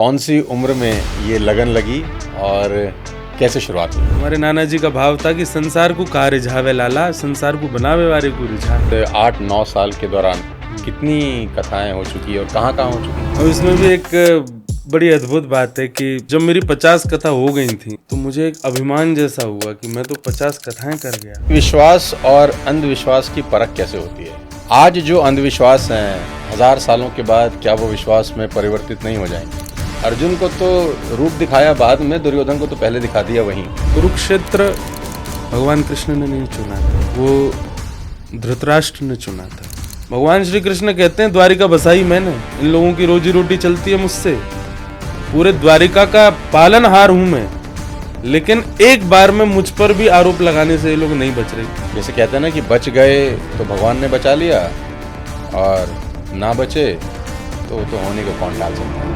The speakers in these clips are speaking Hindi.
कौन सी उम्र में ये लगन लगी और कैसे शुरुआत हुई? हमारे नाना जी का भाव था कि संसार को कहा रिझावे लाला, संसार को बनावे वारे को रिझा। 8-9 साल के दौरान कितनी कथाएं हो चुकी और कहाँ कहाँ हो चुकी? और इसमें भी एक बड़ी अद्भुत बात है कि जब मेरी 50 कथा हो गई थी तो मुझे एक अभिमान जैसा हुआ कि मैं तो 50 कथाएं कर गया। विश्वास और अंधविश्वास की परख कैसे होती है? आज जो अंधविश्वास हैं 1000 सालों के बाद क्या वो विश्वास में परिवर्तित नहीं हो जाएंगे? अर्जुन को तो रूप दिखाया बाद में, दुर्योधन को तो पहले दिखा दिया वहीं। कुरुक्षेत्र भगवान कृष्ण ने नहीं चुना था, वो धृतराष्ट्र ने चुना था। भगवान श्री कृष्ण कहते हैं द्वारिका बसाई मैंने, इन लोगों की रोजी रोटी चलती है मुझसे, पूरे द्वारिका का पालनहार हूं मैं, लेकिन एक बार में मुझ पर भी आरोप लगाने से ये लोग नहीं बच रहे। जैसे कहते हैं ना कि बच गए तो भगवान ने बचा लिया और ना बचे तो होने को कौन टाल सकता है?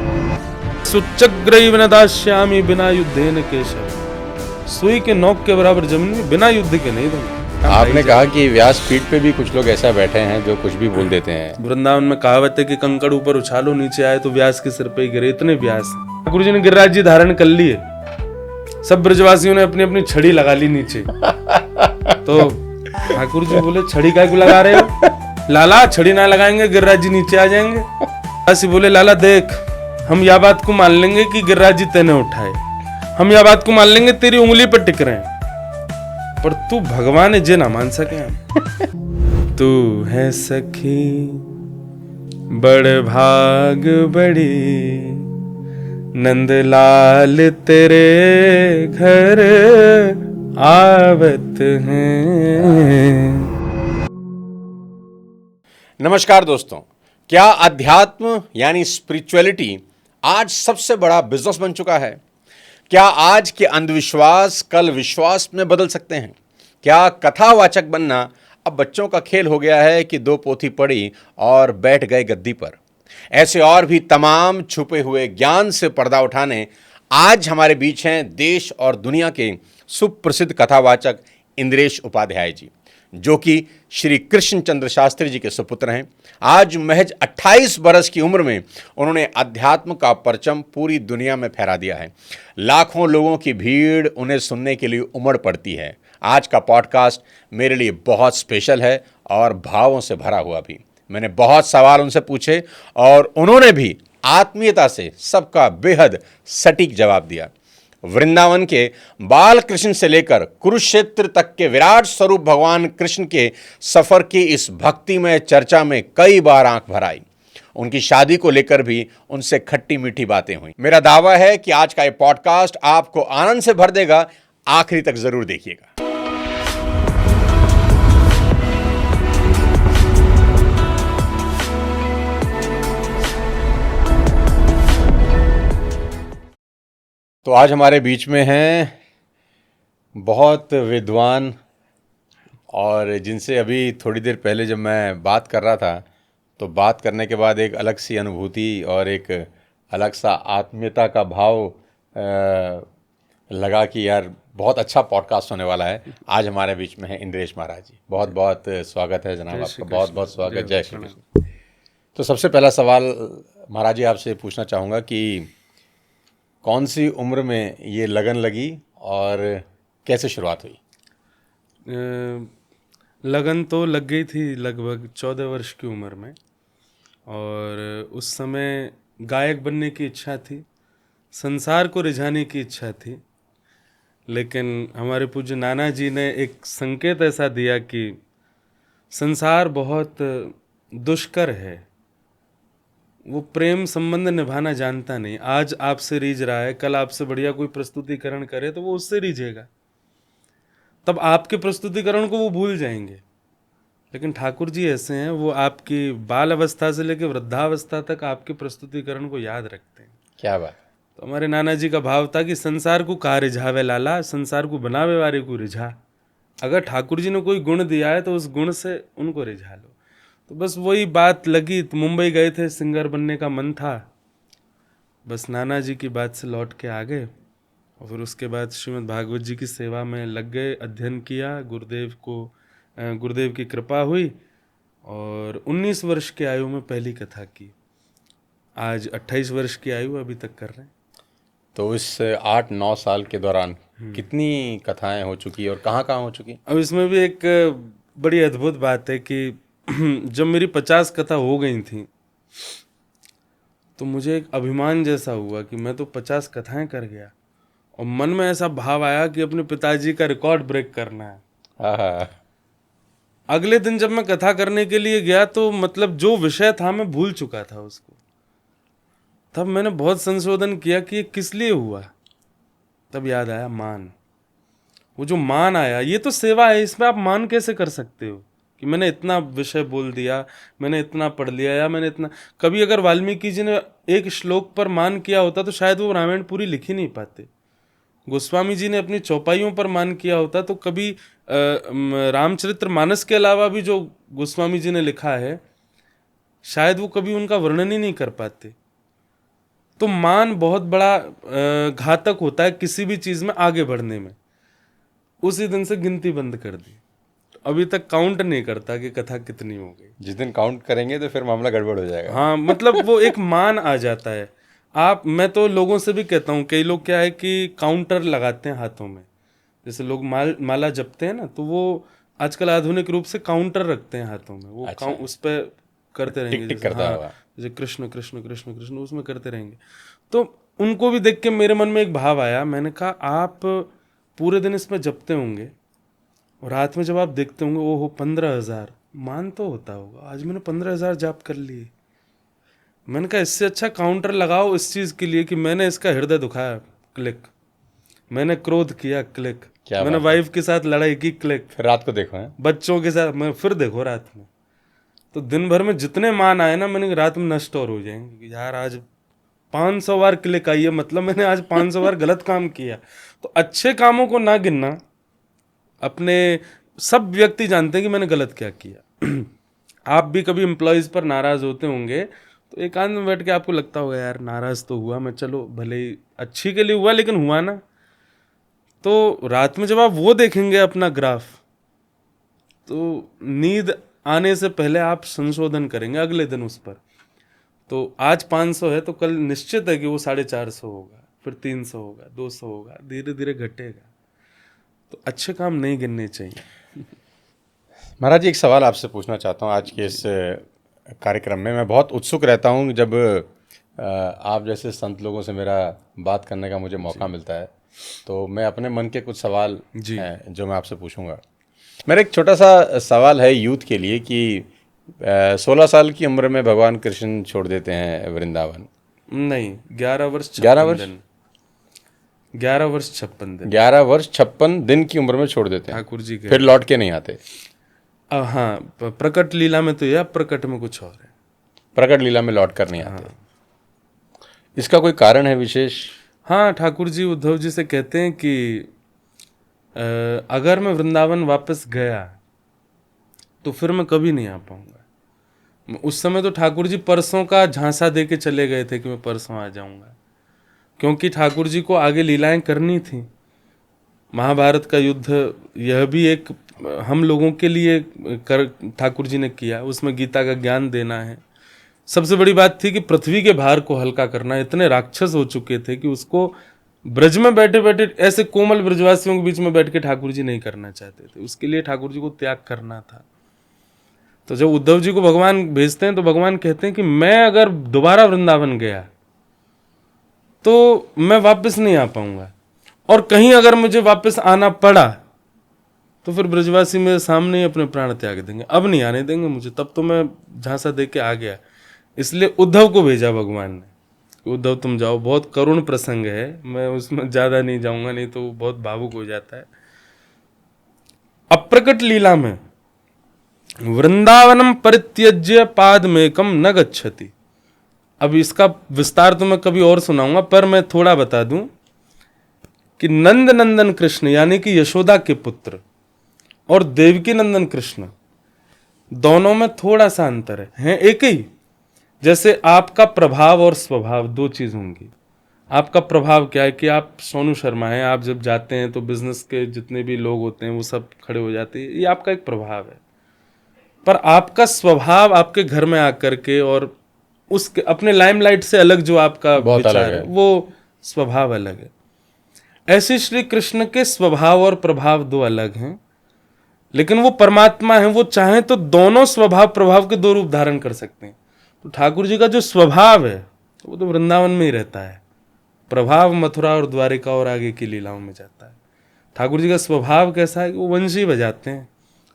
सुचग्रैव न दास्यामि बिना युद्धेन केशव, सुई के नोक के बराबर जमीन में बिना युद्ध के नहीं दूंगा। आपने कहा कि व्यास पीठ पे भी कुछ लोग ऐसा बैठे हैं जो कुछ भी बोल देते हैं। वृंदावन में कहावत है कि कंकड़ ऊपर उछालो नीचे आए तो व्यास के सिर पे ही गिरे, इतने व्यास हैं। ठाकुर जी ने गिरिराज जी धारण कर लिए, सब ब्रजवासियों ने अपनी अपनी छड़ी लगा ली नीचे। तो ठाकुर जी बोले छड़ी काय को लगा रहे हो? लाला छड़ी ना लगाएंगे गिरिराज जी नीचे आ जाएंगे। ऐसे बोले लाला देख, हम यह बात को मान लेंगे कि गिरिराज जी तेने उठाए, हम यह बात को मान लेंगे तेरी उंगली पर टिक रहे हैं, पर तू भगवान है जे ना मान सके हम। तू है सखी बड़ भाग बड़ी, नंदलाल तेरे घर आवत हैं। नमस्कार दोस्तों, क्या अध्यात्म यानी स्पिरिचुअलिटी आज सबसे बड़ा बिजनेस बन चुका है? क्या आज के अंधविश्वास कल विश्वास में बदल सकते हैं? क्या कथावाचक बनना अब बच्चों का खेल हो गया है कि 2 पोथी पढ़ी और बैठ गए गद्दी पर? ऐसे और भी तमाम छुपे हुए ज्ञान से पर्दा उठाने आज हमारे बीच हैं देश और दुनिया के सुप्रसिद्ध कथावाचक इंद्रेश उपाध्याय जी, जो कि श्री कृष्णचंद्र शास्त्री जी के सुपुत्र हैं। आज महज 28 बरस की उम्र में उन्होंने अध्यात्म का परचम पूरी दुनिया में फहरा दिया है। लाखों लोगों की भीड़ उन्हें सुनने के लिए उमड़ पड़ती है। आज का पॉडकास्ट मेरे लिए बहुत स्पेशल है और भावों से भरा हुआ भी। मैंने बहुत सवाल उनसे पूछे और उन्होंने भी आत्मीयता से सबका बेहद सटीक जवाब दिया। वृंदावन के बाल कृष्ण से लेकर कुरुक्षेत्र तक के विराट स्वरूप भगवान कृष्ण के सफर की इस भक्तिमय चर्चा में कई बार आंख भर आई। उनकी शादी को लेकर भी उनसे खट्टी मीठी बातें हुई। मेरा दावा है कि आज का ये पॉडकास्ट आपको आनंद से भर देगा। आखिरी तक जरूर देखिएगा। तो आज हमारे बीच में हैं बहुत विद्वान और जिनसे अभी थोड़ी देर पहले जब मैं बात कर रहा था तो बात करने के बाद एक अलग सी अनुभूति और एक अलग सा आत्मीयता का भाव लगा कि यार बहुत अच्छा पॉडकास्ट होने वाला है। आज हमारे बीच में है इंद्रेश महाराज जी। बहुत बहुत स्वागत है जनाब आपका, बहुत बहुत स्वागत। जय श्री कृष्ण। तो सबसे पहला सवाल महाराज जी आपसे पूछना चाहूँगा कि कौन सी उम्र में ये लगन लगी और कैसे शुरुआत हुई? लगन तो लग गई थी लगभग 14 वर्ष की उम्र में, और उस समय गायक बनने की इच्छा थी, संसार को रिझाने की इच्छा थी, लेकिन हमारे पूज्य नाना जी ने एक संकेत ऐसा दिया कि संसार बहुत दुष्कर है, वो प्रेम संबंध निभाना जानता नहीं। आज आपसे रीझ रहा है, कल आपसे बढ़िया कोई प्रस्तुतिकरण करे तो वो उससे रीझेगा, तब आपके प्रस्तुतिकरण को वो भूल जाएंगे। लेकिन ठाकुर जी ऐसे हैं, वो आपकी बाल अवस्था से लेकर वृद्धावस्था तक आपके प्रस्तुतिकरण को याद रखते हैं। क्या बात। तो हमारे नाना जी का भाव था कि संसार को कहा रिझावे लाला, संसार को बनावे वारे को रिझा। अगर ठाकुर जी ने कोई गुण दिया है तो उस गुण से उनको रिझा लो। तो बस वही बात लगी। तो मुंबई गए थे, सिंगर बनने का मन था, बस नाना जी की बात से लौट के आ गए और फिर उसके बाद श्रीमद् भागवत जी की सेवा में लग गए, अध्ययन किया, गुरुदेव की कृपा हुई और 19 वर्ष की आयु में पहली कथा की। आज 28 वर्ष की आयु अभी तक कर रहे हैं। तो इस 8-9 साल के दौरान कितनी कथाएं हो चुकी और कहाँ कहाँ हो चुकी? अब इसमें भी एक बड़ी अद्भुत बात है कि जब मेरी 50 कथा हो गई थी तो मुझे एक अभिमान जैसा हुआ कि मैं तो 50 कथाएं कर गया, और मन में ऐसा भाव आया कि अपने पिताजी का रिकॉर्ड ब्रेक करना है। हाँ, अगले दिन जब मैं कथा करने के लिए गया तो मतलब जो विषय था मैं भूल चुका था उसको। तब मैंने बहुत संशोधन किया कि ये किस लिए हुआ। तब याद आया मान। वो जो मान आया, ये तो सेवा है, इसमें आप मान कैसे कर सकते हो कि मैंने इतना विषय बोल दिया, मैंने इतना पढ़ लिया, या मैंने इतना। कभी अगर वाल्मीकि जी ने एक श्लोक पर मान किया होता तो शायद वो रामायण पूरी लिख ही नहीं पाते। गोस्वामी जी ने अपनी चौपाइयों पर मान किया होता तो कभी रामचरित्र मानस के अलावा भी जो गोस्वामी जी ने लिखा है शायद वो कभी उनका वर्णन ही नहीं कर पाते। तो मान बहुत बड़ा घातक होता है किसी भी चीज में आगे बढ़ने में। उसी दिन से गिनती बंद कर दी, तो अभी तक काउंट नहीं करता कि कथा कितनी हो गई। जिस दिन काउंट करेंगे तो फिर मामला गड़बड़ हो जाएगा। हाँ, मतलब वो एक मान आ जाता है। मैं तो लोगों से भी कहता हूँ, कई लोग क्या है कि काउंटर लगाते हैं हाथों में, जैसे लोग माला जपते हैं ना, तो वो आजकल आधुनिक रूप से काउंटर रखते हैं हाथों में। वो अच्छा। उस पर करते रहेंगे, टिक जैसे करता हाँ, होगा। जैसे कृष्ण कृष्ण कृष्ण कृष्ण उसमें करते रहेंगे। तो उनको भी देख के मेरे मन में एक भाव आया। मैंने कहा आप पूरे दिन इसमें जपते होंगे और रात में जब आप देखते होंगे ओहो 15,000 मान तो होता होगा, आज मैंने 15,000 जाप कर लिए। मैंने कहा इससे अच्छा काउंटर लगाओ इस चीज के लिए कि मैंने इसका हृदय दुखाया, क्लिक। मैंने क्रोध किया, क्लिक। क्या मैंने बात है। वाइफ के साथ लड़ाई की, क्लिक। फिर रात को देखो हैं। बच्चों के साथ मैं फिर देखो रात में। तो दिन भर में जितने मान आए ना, मैंने रात में नष्ट और हो जाएंगे कि यार आज 500 बार क्लिक आई है, मतलब मैंने आज 500 बार गलत काम किया। तो अच्छे कामों को ना गिनना, अपने सब व्यक्ति जानते हैं कि मैंने गलत क्या किया। आप भी कभी एम्प्लॉयज पर नाराज होते होंगे तो एकांत में बैठ के आपको लगता होगा यार नाराज तो हुआ मैं, चलो भले ही अच्छी के लिए हुआ लेकिन हुआ ना। तो रात में जब आप वो देखेंगे अपना ग्राफ, तो नींद आने से पहले आप संशोधन करेंगे अगले दिन उस पर। तो आज 500 है तो कल निश्चित है कि वो 450 होगा, फिर 300 होगा, 200 होगा, धीरे धीरे घटेगा। तो अच्छे काम नहीं गिनने चाहिए। महाराज जी, एक सवाल आपसे पूछना चाहता हूँ आज के इस कार्यक्रम में। मैं बहुत उत्सुक रहता हूँ जब आप जैसे संत लोगों से मेरा बात करने का मुझे मौका मिलता है, तो मैं अपने मन के कुछ सवाल हैं जो मैं आपसे पूछूंगा। मेरा एक छोटा सा सवाल है यूथ के लिए कि 16 साल की उम्र में भगवान कृष्ण छोड़ देते हैं वृंदावन। नहीं, 11 वर्ष 11 वर्ष 11 वर्ष 56 दिन 11 वर्ष 56 दिन की उम्र में छोड़ देते हैं, ठाकुर जी के। फिर लौट के नहीं आते। हाँ, प्रकट लीला में तो, या प्रकट में कुछ और है। प्रकट लीला में लौट कर नहीं आते। इसका कोई कारण है विशेष? हाँ, ठाकुर जी उद्धव जी से कहते हैं कि अगर मैं वृंदावन वापस गया तो फिर मैं कभी नहीं आ पाऊंगा। उस समय तो ठाकुर जी परसों का झांसा दे के चले गए थे कि मैं परसों आ जाऊंगा, क्योंकि ठाकुर जी को आगे लीलाएं करनी थी। महाभारत का युद्ध यह भी एक हम लोगों के लिए ठाकुर जी ने किया, उसमें गीता का ज्ञान देना है। सबसे बड़ी बात थी कि पृथ्वी के भार को हल्का करना। इतने राक्षस हो चुके थे कि उसको ब्रज में बैठे बैठे ऐसे कोमल ब्रजवासियों के बीच में बैठ के ठाकुर जी नहीं करना चाहते थे। उसके लिए ठाकुर जी को त्याग करना था। तो जब उद्धव जी को भगवान भेजते हैं तो भगवान कहते हैं कि मैं अगर दोबारा वृंदावन गया तो मैं वापस नहीं आ पाऊंगा, और कहीं अगर मुझे वापस आना पड़ा तो फिर ब्रजवासी मेरे सामने ही अपने प्राण त्याग देंगे, अब नहीं आने देंगे मुझे। तब तो मैं झांसा दे के आ गया। इसलिए उद्धव को भेजा भगवान ने, उद्धव तुम जाओ। बहुत करुण प्रसंग है, मैं उसमें ज्यादा नहीं जाऊंगा, नहीं तो बहुत भावुक हो जाता है। अप्रकट लीला में वृंदावनम परित्यज्य पादमेकम न गच्छति। अब इसका विस्तार तो मैं कभी और सुनाऊंगा, पर मैं थोड़ा बता दूं कि नंद नंदन कृष्ण यानी कि यशोदा के पुत्र और देवकी नंदन कृष्ण, दोनों में थोड़ा सा अंतर है एक ही। जैसे आपका प्रभाव और स्वभाव दो चीज होंगी। आपका प्रभाव क्या है कि आप सोनू शर्मा हैं, आप जब जाते हैं तो बिजनेस के जितने भी लोग होते हैं वो सब खड़े हो जाते हैं, ये आपका एक प्रभाव है। पर आपका स्वभाव आपके घर में आकर के और उसके अपने लाइमलाइट से अलग जो आपका बहुत अलग विचार है वो स्वभाव अलग है। ऐसे श्री कृष्ण के स्वभाव और प्रभाव दो अलग हैं, लेकिन वो परमात्मा है, वो चाहे तो दोनों स्वभाव प्रभाव के दो रूप धारण कर सकते हैं। तो ठाकुर जी का जो स्वभाव है वो तो वृंदावन में ही रहता है, प्रभाव मथुरा और द्वारिका और आगे की लीलाओं में जाता है। ठाकुर जी का स्वभाव कैसा है कि वो वंशी बजाते हैं,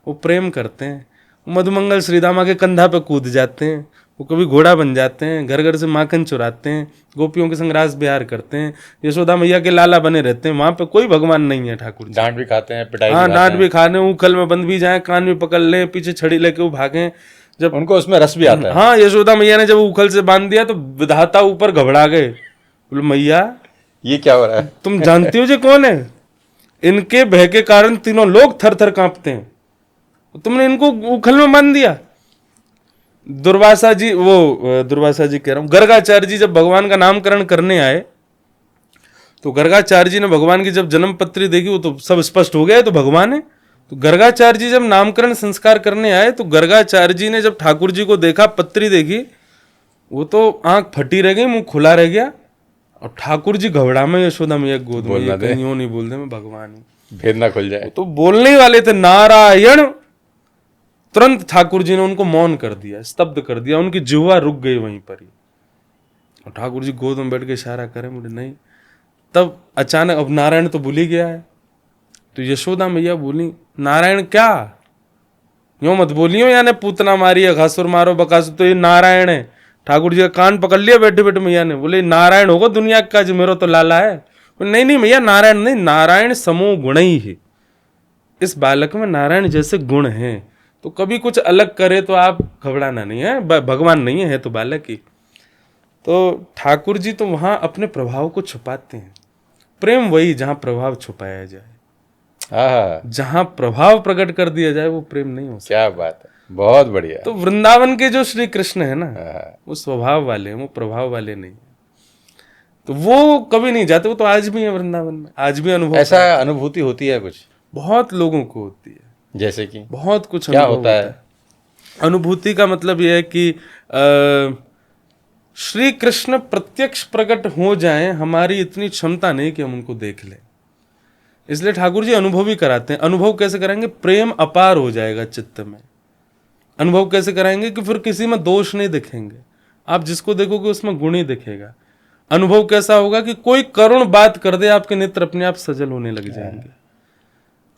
वो प्रेम करते हैं, वो मधुमंगल श्रीदामा के कंधा पे कूद जाते हैं, वो कभी घोड़ा बन जाते हैं, घर घर से माखन चुराते हैं, गोपियों के संग रास बिहार करते हैं, यशोदा मैया के लाला बने रहते हैं। वहां पे कोई भगवान नहीं है ठाकुर जी। डांट भी खाते हैं, पिटाई हाँ, भी डांट खाते भी खाने, उखल में बंद भी जाए, कान भी पकड़ ले, पीछे छड़ी लेके वो भागे। जब हैं। उनको उसमें रस भी आता है। हाँ, यशोदा मैया ने जब उखल से बांध दिया तो विधाता ऊपर घबरा गए, बोले मैया ये क्या हो रहा है? तुम जानती हो ये कौन है? इनके भय के कारण तीनों लोग थर थर कांपते हैं, तुमने इनको उखल में बांध दिया। दुर्वासा जी कह रहा हूं, गर्गाचार्य जी जब भगवान का नामकरण करने आए तो गर्गाचार्य जी ने भगवान की जब जन्म पत्री देखी, वो तो सब स्पष्ट हो गया है तो भगवान है। तो गर्गाचार्य जी जब नामकरण संस्कार करने आए तो गर्गाचार्य जी ने जब ठाकुर जी को देखा, पत्री देखी, वो तो आंख फटी रह गई, मुंह खुला रह गया। और ठाकुर जी घबरा में यशोदा मैया गोद में, ये कहीं यूं नहीं बोल दे मैं भगवान हूं, भेद ना खुल जाए। तो बोलने ही वाले थे नारायण, तुरंत ठाकुर जी ने उनको मौन कर दिया, स्तब्ध कर दिया, उनकी जिह्वा रुक गई वहीं पर ही। और ठाकुर जी गोद में बैठ के इशारा करें, मुझे नहीं। तब अचानक, अब नारायण तो भूल ही गया है, तो यशोदा मैया बोली नारायण क्या, यूं मत बोलियो, यानी पूतना मारी है, घासुर मारो बकासुर, तो ये नारायण है। ठाकुर जी का कान पकड़ लिया बैठे बैठे मैया ने, बोले नारायण होगा दुनिया का, जो मेरो तो लाला है। नहीं नहीं मैया, नारायण नहीं, नारायण समूह गुण ही है, इस बालक में नारायण जैसे गुण हैं, तो कभी कुछ अलग करे तो आप घबराना नहीं है, भगवान नहीं है तो बालक ही। तो ठाकुर जी तो वहां अपने प्रभाव को छुपाते हैं। प्रेम वही जहां प्रभाव छुपाया जाए, हाँ, जहां प्रभाव प्रकट कर दिया जाए वो प्रेम नहीं हो सकता। क्या बात है, बहुत बढ़िया। तो वृंदावन के जो श्री कृष्ण है ना, हाँ, वो स्वभाव वाले हैं, वो प्रभाव वाले नहीं। तो वो कभी नहीं जाते, वो तो आज भी है वृंदावन में, आज भी अनुभव ऐसा अनुभूति होती है कुछ, बहुत लोगों को होती है, जैसे कि बहुत कुछ क्या अनुभव होता है? अनुभूति का मतलब यह है कि श्री कृष्ण प्रत्यक्ष प्रकट हो जाएं, हमारी इतनी क्षमता नहीं कि हम उनको देख लें, इसलिए ठाकुर जी अनुभव ही कराते हैं। अनुभव कैसे कराएंगे? प्रेम अपार हो जाएगा चित्त में। अनुभव कैसे कराएंगे कि फिर किसी में दोष नहीं दिखेंगे, आप जिसको देखोगे उसमें गुण ही दिखेगा। अनुभव कैसा होगा कि कोई करुण बात कर दे, आपके नेत्र अपने आप सजल होने लग जाएंगे।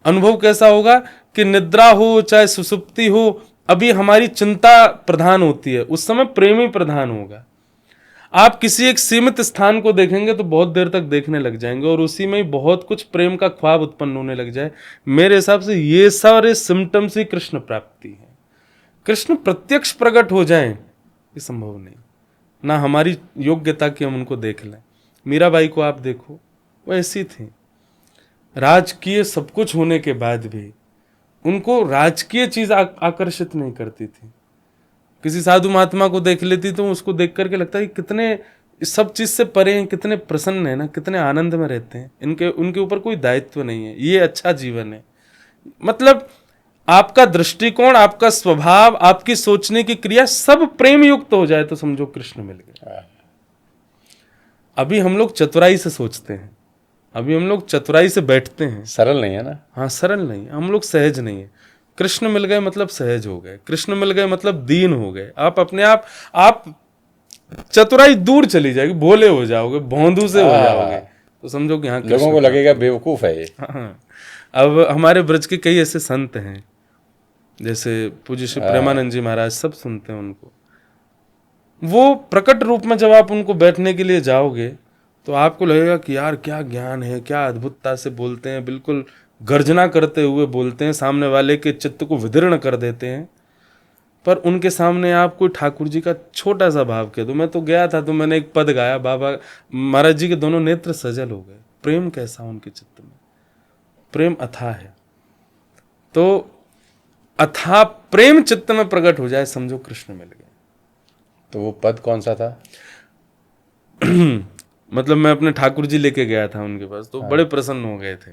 अनुभव कैसा होगा कि निद्रा हो चाहे सुसुप्ति हो, अभी हमारी चिंता प्रधान होती है, उस समय प्रेम ही प्रधान होगा। आप किसी एक सीमित स्थान को देखेंगे तो बहुत देर तक देखने लग जाएंगे, और उसी में ही बहुत कुछ प्रेम का ख्वाब उत्पन्न होने लग जाए। मेरे हिसाब से ये सारे सिम्टम्स ही कृष्ण प्राप्ति है। कृष्ण प्रत्यक्ष प्रकट हो जाएं ये संभव नहीं, ना हमारी योग्यता की हम उनको देख लें। मीराबाई को आप देखो, वो ऐसी थी, राजकीय सब कुछ होने के बाद भी उनको राजकीय चीज आकर्षित नहीं करती थी। किसी साधु महात्मा को देख लेती तो उसको देख करके लगता है कि कितने सब चीज से परे हैं, कितने प्रसन्न है ना, कितने आनंद में रहते हैं, उनके ऊपर कोई दायित्व नहीं है, ये अच्छा जीवन है। मतलब आपका दृष्टिकोण, आपका स्वभाव, आपकी सोचने की क्रिया सब प्रेम युक्त हो जाए तो समझो कृष्ण मिल गए। अभी हम लोग चतुराई से सोचते हैं, अभी हम लोग चतुराई से बैठते हैं, सरल नहीं है ना। हाँ, सरल नहीं, हम लोग सहज नहीं है। कृष्ण मिल गए मतलब सहज हो गए, कृष्ण मिल गए मतलब दीन हो गए। आप अपने आप चतुराई दूर चली जाएगी, भोले हो जाओगे, भोंदू से हो जाओगे, तो समझो कि हाँ लोगों को लगेगा बेवकूफ है ये। हाँ। अब हमारे ब्रज के कई ऐसे संत हैं, जैसे पूज्य श्री प्रेमानंद जी महाराज, सब सुनते हैं उनको। वो प्रकट रूप में जब आप उनको बैठने के लिए जाओगे तो आपको लगेगा कि यार क्या ज्ञान है, क्या अद्भुतता से बोलते हैं, बिल्कुल गर्जना करते हुए बोलते हैं, सामने वाले के चित्त को विदीर्ण कर देते हैं। पर उनके सामने आप कोई ठाकुर जी का छोटा सा भाव कह दो। मैं तो गया था तो मैंने एक पद गाया, बाबा महाराज जी के दोनों नेत्र सजल हो गए। प्रेम कैसा उनके चित्त में, प्रेम अथाह है। तो अथाह प्रेम चित्त में प्रकट हो जाए, समझो कृष्ण मिल गए। तो वो पद कौन सा था? मतलब मैं अपने ठाकुर जी लेके गया था उनके पास, तो बड़े प्रसन्न हो गए थे।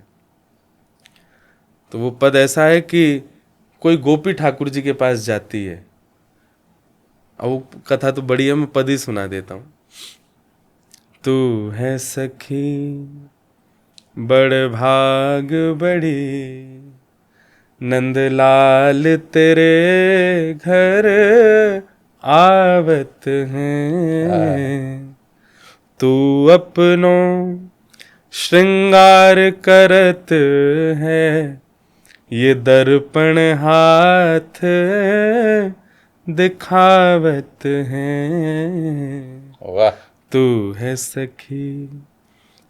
तो वो पद ऐसा है कि कोई गोपी ठाकुर जी के पास जाती है, अब वो कथा तो बड़ी है, मैं पद ही सुना देता हूँ। तू है सखी बड़ भाग बड़ी, नंदलाल तेरे घर आवत हैं। तू अपनों श्रृंगार करत है, ये दर्पण हाथ दिखावत हैं। वाह। तू है सखी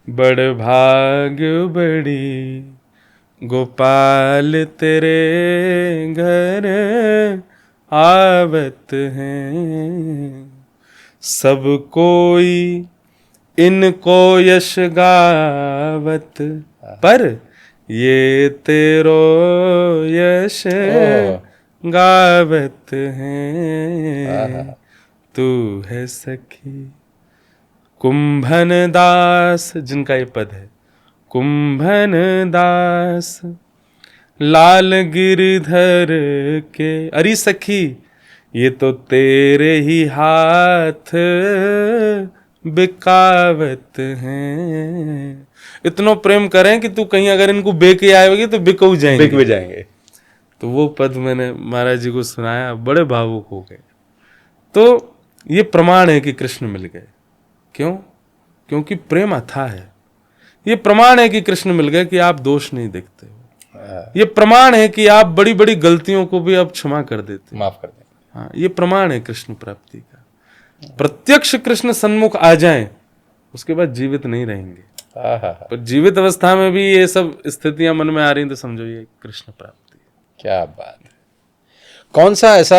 बड़ भाग बड़ी, गोपाल तेरे घर आवत हैं। सब कोई इनको यश गावत, पर ये तेरो यश गावत हैं। तू है सखी कुंभन दास, जिनका ये पद है, कुंभन दास लाल गिरधर के। अरे सखी ये तो तेरे ही हाथ बिकावत हैं। इतनो प्रेम करें कि तू कहीं अगर इनको बेके आएगी तो बिकऊ जाएंगे, बिक भी जाएंगे। तो वो पद मैंने महाराज जी को सुनाया, बड़े भावुक हो गए। तो ये प्रमाण है कि कृष्ण मिल गए। क्यों? क्योंकि प्रेम अथाह है। ये प्रमाण है कि कृष्ण मिल गए कि आप दोष नहीं देखते हो। ये प्रमाण है कि आप बड़ी बड़ी गलतियों को भी अब क्षमा कर देते, माफ कर दें। हाँ, ये प्रमाण है कृष्ण प्राप्ति का। प्रत्यक्ष कृष्ण सन्मुख आ जाएं, उसके बाद जीवित नहीं रहेंगे। पर जीवित अवस्था में भी ये सब स्थितियां मन में आ रही तो समझो ये कृष्ण प्राप्ति। क्या बात है। कौन सा ऐसा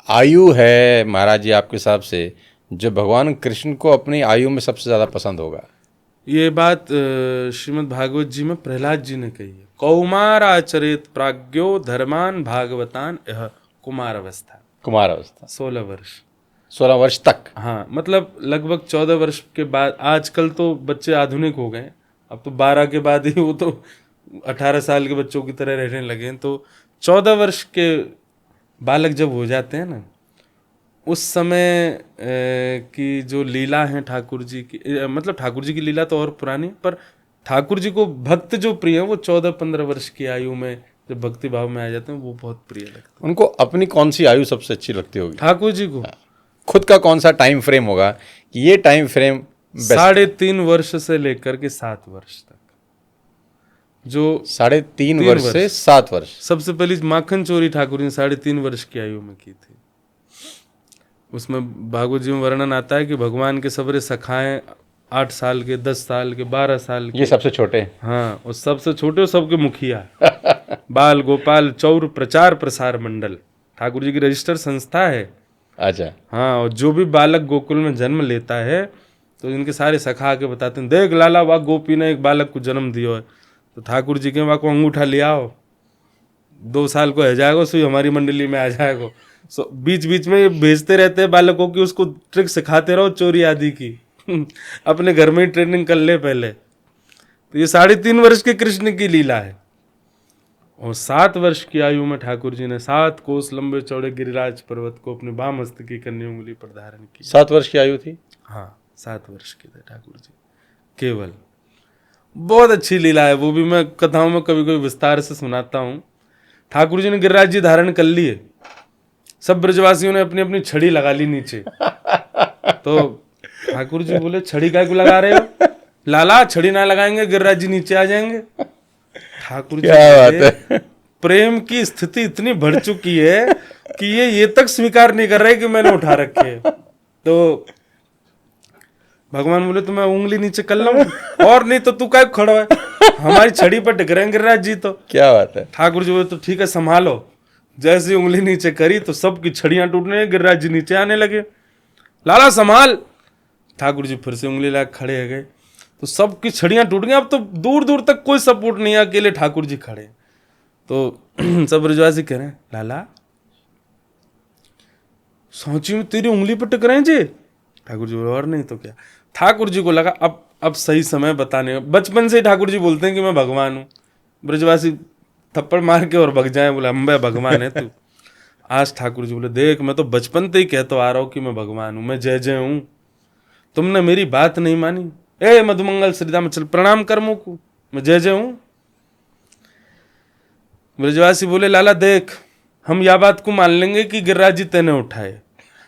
आयु है महाराज जी आपके हिसाब से जो भगवान कृष्ण को अपनी आयु में सबसे ज्यादा पसंद होगा? ये बात श्रीमद् भागवत जी में प्रहलाद जी ने कही है। कौमार आचरित प्राज्ञो धर्मान भागवतान यह कुमार अवस्था। कुमार अवस्था 16 वर्ष, 16 वर्ष तक। हाँ, मतलब लगभग 14 वर्ष के बाद। आजकल तो बच्चे आधुनिक हो गए, अब तो 12 के बाद ही वो तो 18 साल के बच्चों की तरह रहने लगे हैं। तो 14 वर्ष के बालक जब हो जाते हैं ना, उस समय की जो लीला है ठाकुर जी की, मतलब ठाकुर जी की लीला तो और पुरानी, पर ठाकुर जी को भक्त जो प्रिय है वो 14-15 वर्ष की आयु में जब भक्ति भाव में आ जाते हैं वो बहुत प्रिय लगता है। उनको अपनी कौन सी आयु सबसे अच्छी लगती होगी? ठाकुर जी को खुद का कौन सा टाइम फ्रेम होगा कि ये टाइम फ्रेम 3.5 वर्ष से लेकर के 7 वर्ष तक, जो 3.5 वर्ष से 7 वर्ष। सबसे पहली माखन चोरी ठाकुर जी 3.5 वर्ष की आयु में की थी। उसमें भागवत जी में वर्णन आता है कि भगवान के सबरे सखाएं 8 साल के, 10 साल के, 12 साल के, ये सबसे छोटे। हाँ, और सबसे छोटे और सबके मुखिया बाल गोपाल चौर प्रचार प्रसार मंडल ठाकुर जी की रजिस्टर संस्था है। अच्छा। हाँ, और जो भी बालक गोकुल में जन्म लेता है तो इनके सारे सखा के बताते हैं, देख लाला वाह गोपी ने एक बालक को जन्म दिया है, तो ठाकुर जी के वाह को अंगूठा ले आओ, 2 साल को है जाएगा सो हमारी मंडली में आ जाएगा। बीच बीच में ये भेजते रहते हैं बालकों की, उसको ट्रिक सिखाते रहो चोरी आदि की अपने घर में ही ट्रेनिंग कर ले पहले। तो ये 3.5 वर्ष के कृष्ण की लीला है। और 7 वर्ष की आयु में ठाकुर जी ने 7 कोस लंबे चौड़े गिरिराज पर्वत को अपने बाम हस्त की कन्या उंगली पर धारण की। 7 वर्ष की आयु थी? हाँ, 7 वर्ष के थे ठाकुर जी केवल। बहुत अच्छी लीला है, वो भी मैं कथाओं में कभी कभी विस्तार से सुनाता हूँ। ठाकुर जी ने गिरिराज जी धारण कर लिए, सब ब्रजवासियों ने अपनी अपनी छड़ी लगा ली नीचे। तो ठाकुर जी बोले छड़ी काय को लगा रहे हो? लाला छड़ी ना लगाएंगे गिरिराज जी नीचे आ जाएंगे। ठाकुर जी बोले प्रेम की स्थिति इतनी बढ़ चुकी है कि ये तक स्वीकार नहीं कर रहे कि मैंने उठा रखे है। तो भगवान बोले तो मैं उंगली नीचे कर लूं, और नहीं तो तू काय खड़ा है, हमारी छड़ी पर टिक रहे हैं गिरिराज जी। तो क्या बात है। ठाकुर जी बोले तो ठीक है संभालो। जैसे उंगली नीचे करी तो सबकी छड़ियां टूटने, गिरिराज जी नीचे आने लगे। लाला संभाल। ठाकुर जी फिर से उंगली लगा खड़े हो गए, तो सबकी छड़ियां टूट गई। अब तो दूर दूर तक कोई सपोर्ट नहीं है, अकेले ठाकुर जी खड़े। तो सब ब्रजवासी कह रहे हैं लाला सोची में तेरी उंगली पर टिक रहे हैं जी। ठाकुर जी बोले और नहीं तो क्या। ठाकुर जी को लगा अब सही समय बताने। बचपन से ही ठाकुर जी बोलते हैं कि मैं भगवान हूँ। ब्रजवासी थप्पड़ मार के और भग जाए, बोला अम्बे भगवान है तू। आज ठाकुर जी बोले, देख मैं तो बचपन से ही कहता आ रहा हूँ कि मैं भगवान हूँ, मैं जय जय हूँ, तुमने मेरी बात नहीं मानी। ए मधुमंगल श्रीराम, चल प्रणाम कर मुँह को, मैं जय जय हूँ। ब्रजवासी बोले, लाला देख, हम यह बात को मान लेंगे कि गिरिराज जी तेने उठाए,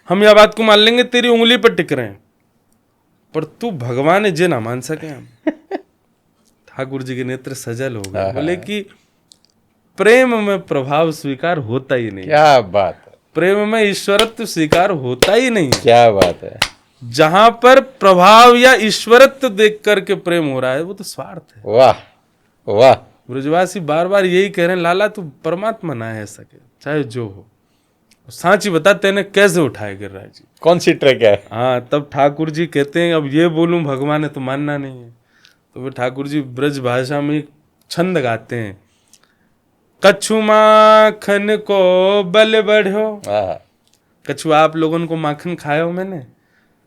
हम यह बात को मान लेंगे तेरी उंगली पर टिक रहे हैं, पर तू भगवान है जे ना मान सके हम। ठाकुर जी के नेत्र सजल हो गए, बोले कि प्रेम में प्रभाव स्वीकार होता ही नहीं। क्या बात है, प्रेम में ईश्वरत्व स्वीकार होता ही नहीं। क्या बात है। जहां पर प्रभाव या ईश्वरत्व देख करके प्रेम हो रहा है वो तो स्वार्थ है। वाह वाह। ब्रजवासी बार बार यही कह रहे हैं, लाला तू परमात्मा ना है सके चाहे जो हो, सांची बता तेने कैसे उठाए गिरिराज जी, कौन सी ट्रैक है? हाँ। तब ठाकुर जी कहते हैं, अब ये बोलूं भगवान है तो मानना नहीं है, तो फिर ठाकुर जी ब्रज भाषा में एक छंद गाते हैं, कछु माखन को बल बढ़ो। हाँ। कछु आप लोगों को माखन खाया हो मैंने,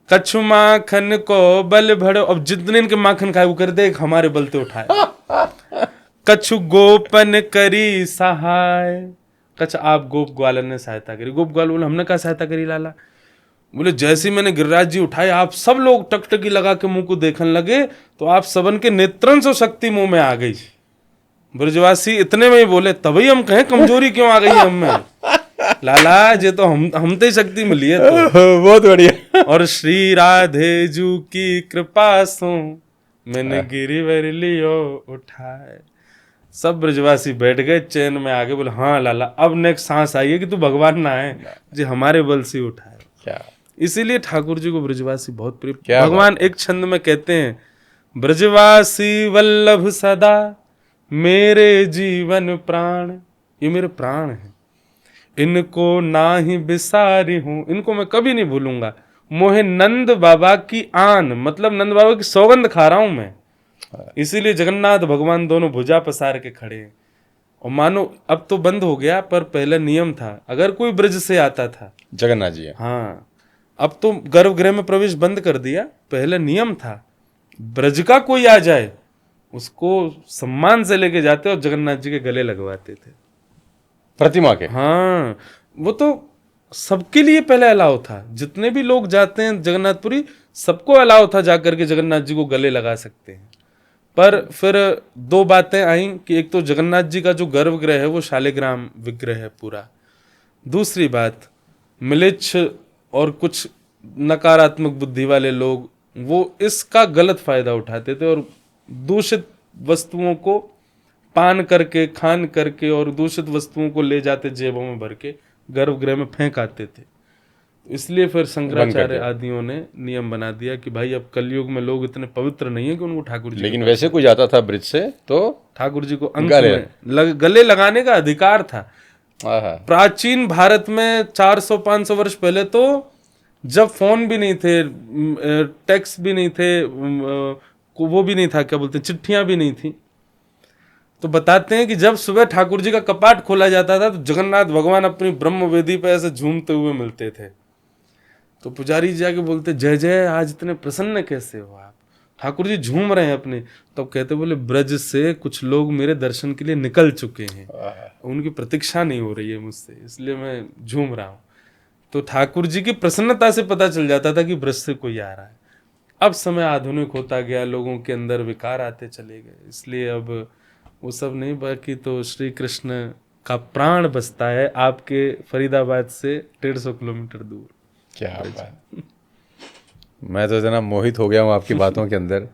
कछु माखन को बल बढ़ो, अब जितने इनके माखन खाए वो कर दे हमारे बलते उठाए। कछु गोपन करी सहाय, कछ आप गोप ग्वालन ने सहायता करी। गोप ग्वाल बोले, हमने क्या सहायता करी लाला? बोले, जैसे मैंने गिरिराज जी उठाए आप सब लोग टकटकी लगा के मुंह को देखने लगे, तो आप सबन के नेत्रन से शक्ति मुंह में आ गई। ब्रजवासी इतने में ही बोले, तभी हम कहें कमजोरी क्यों आ गई हम में, लाला जे तो हम तो शक्ति मिली है तो। बहुत बढ़िया। और श्री राधे जू की कृपा सो मैंने गिरिवर लियो उठाए। सब ब्रजवासी बैठ गए, चैन में आगे, बोले हाँ लाला अब नेक्स्ट सांस आई है कि तू भगवान ना है जो हमारे बल से उठाए। क्या, इसीलिए ठाकुर जी को ब्रजवासी बहुत प्रिय। क्या भगवान एक छंद में कहते हैं, ब्रजवासी वल्लभ सदा मेरे जीवन प्राण, ये मेरे प्राण है, इनको ना ही बिसारी हूं, इनको मैं कभी नहीं भूलूंगा। मोहे नंद बाबा की आन, मतलब नंद बाबा की सौगंध खा रहा हूं मैं, इसीलिए जगन्नाथ भगवान दोनों भुजा पसार के खड़े हैं। और मानो अब तो बंद हो गया, पर पहले नियम था, अगर कोई ब्रज से आता था, जगन्नाथ जी है। हाँ अब तो गर्भगृह में प्रवेश बंद कर दिया, पहले नियम था ब्रज का कोई आ जाए उसको सम्मान से लेके जाते और जगन्नाथ जी के गले लगवाते थे प्रतिमा के। हाँ, वो तो सबके लिए पहले अलाउ था, जितने भी लोग जाते हैं जगन्नाथपुरी सबको अलाउ था जाकर के जगन्नाथ जी को गले लगा सकते हैं। पर फिर दो बातें आई कि एक तो जगन्नाथ जी का जो गर्भगृह है वो शालिग्राम विग्रह है पूरा, दूसरी बात मिलेच्छ और कुछ नकारात्मक बुद्धि वाले लोग वो इसका गलत फायदा उठाते थे और दूषित वस्तुओं को पान करके खान करके और दूषित वस्तुओं को ले जाते जेबों में भर के गर्भगृह में फेंक आते थे। इसलिए फिर शंकराचार्य आदियों ने नियम बना दिया कि भाई अब कलयुग में लोग इतने पवित्र नहीं है कि उनको ठाकुर जी, लेकिन वैसे कोई जाता था ब्रिज से तो ठाकुर जी को अंक में गले लगाने का अधिकार था। प्राचीन भारत में 400-500 वर्ष पहले तो जब फोन भी नहीं थे, टैक्स भी नहीं थे, वो भी नहीं था, क्या बोलते, चिट्ठियां भी नहीं थी, तो बताते हैं कि जब सुबह ठाकुर जी का कपाट खोला जाता था तो जगन्नाथ भगवान अपनी ब्रह्म वेदी पे ऐसे झूमते हुए मिलते थे। तो पुजारी जी जाके बोलते, जय जय, आज इतने प्रसन्न कैसे हो आप? ठाकुर जी झूम रहे हैं अपने। तो कहते, बोले ब्रज से कुछ लोग मेरे दर्शन के लिए निकल चुके हैं, उनकी प्रतीक्षा नहीं हो रही है मुझसे, इसलिए मैं झूम रहा हूँ। तो ठाकुर जी की प्रसन्नता से पता चल जाता था कि ब्रज से कोई आ रहा है। अब समय आधुनिक होता गया, लोगों के अंदर विकार आते चले गए, इसलिए अब वो सब नहीं, बाकी तो श्री कृष्ण का प्राण बसता है आपके फरीदाबाद से 150 किलोमीटर दूर। क्या बात, मैं तो इतना मोहित हो गया हूँ आपकी बातों के अंदर,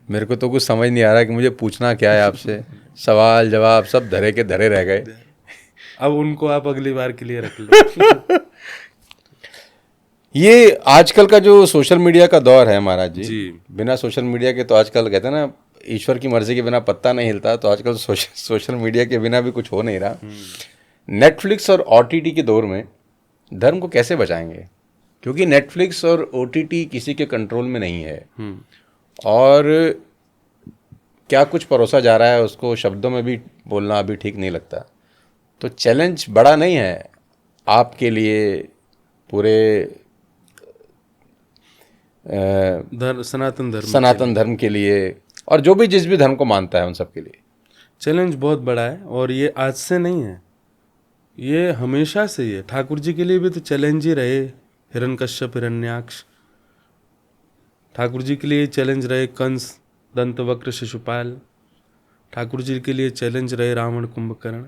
मेरे को तो कुछ समझ नहीं आ रहा कि मुझे पूछना क्या है आपसे, सवाल जवाब सब धरे के धरे रह गए। अब उनको आप अगली बार के लिए रख लो। ये आजकल का जो सोशल मीडिया का दौर है महाराज जी, बिना सोशल मीडिया के तो आजकल कहते हैं ना ईश्वर की मर्जी के बिना पत्ता नहीं हिलता, तो आजकल सोशल मीडिया के बिना भी कुछ हो नहीं रहा। नेटफ्लिक्स और ओटीटी के दौर में धर्म को कैसे बचाएंगे, क्योंकि नेटफ्लिक्स और ओटीटी किसी के कंट्रोल में नहीं है और क्या कुछ परोसा जा रहा है उसको शब्दों में भी बोलना अभी ठीक नहीं लगता। तो चैलेंज बड़ा नहीं है आपके लिए पूरे सनातन धर्म के लिए और जो भी जिस भी धर्म को मानता है उन सब के लिए? चैलेंज बहुत बड़ा है और ये आज से नहीं है, ये हमेशा से ही है। ठाकुर जी के लिए भी तो चैलेंज ही रहे हिरण्यकश्यप हिरण्याक्ष, ठाकुर जी के लिए चैलेंज रहे कंस दंतवक्र शिशुपाल, ठाकुर जी के लिए चैलेंज रहे रावण कुंभकर्ण।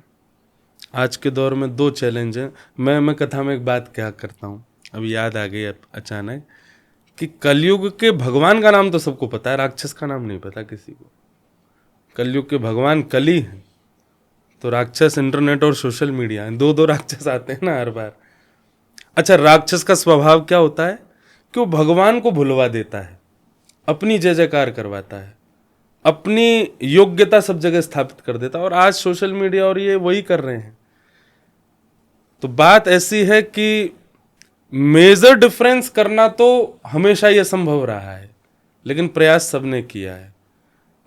आज के दौर में 2 चैलेंज हैं। मैं कथा में एक बात क्या करता हूँ, अभी याद आ गई अचानक, कि कलयुग के भगवान का नाम तो सबको पता है, राक्षस का नाम नहीं पता किसी को। कलयुग के भगवान कली हैं, तो राक्षस इंटरनेट और सोशल मीडिया हैं। 2 राक्षस आते हैं ना हर बार। अच्छा, राक्षस का स्वभाव क्या होता है कि वो भगवान को भुलवा देता है, अपनी जय जयकार करवाता है, अपनी योग्यता सब जगह स्थापित कर देता है। और आज सोशल मीडिया और ये वही कर रहे हैं। तो बात ऐसी है कि मेजर डिफरेंस करना तो हमेशा ये संभव रहा है, लेकिन प्रयास सबने किया है।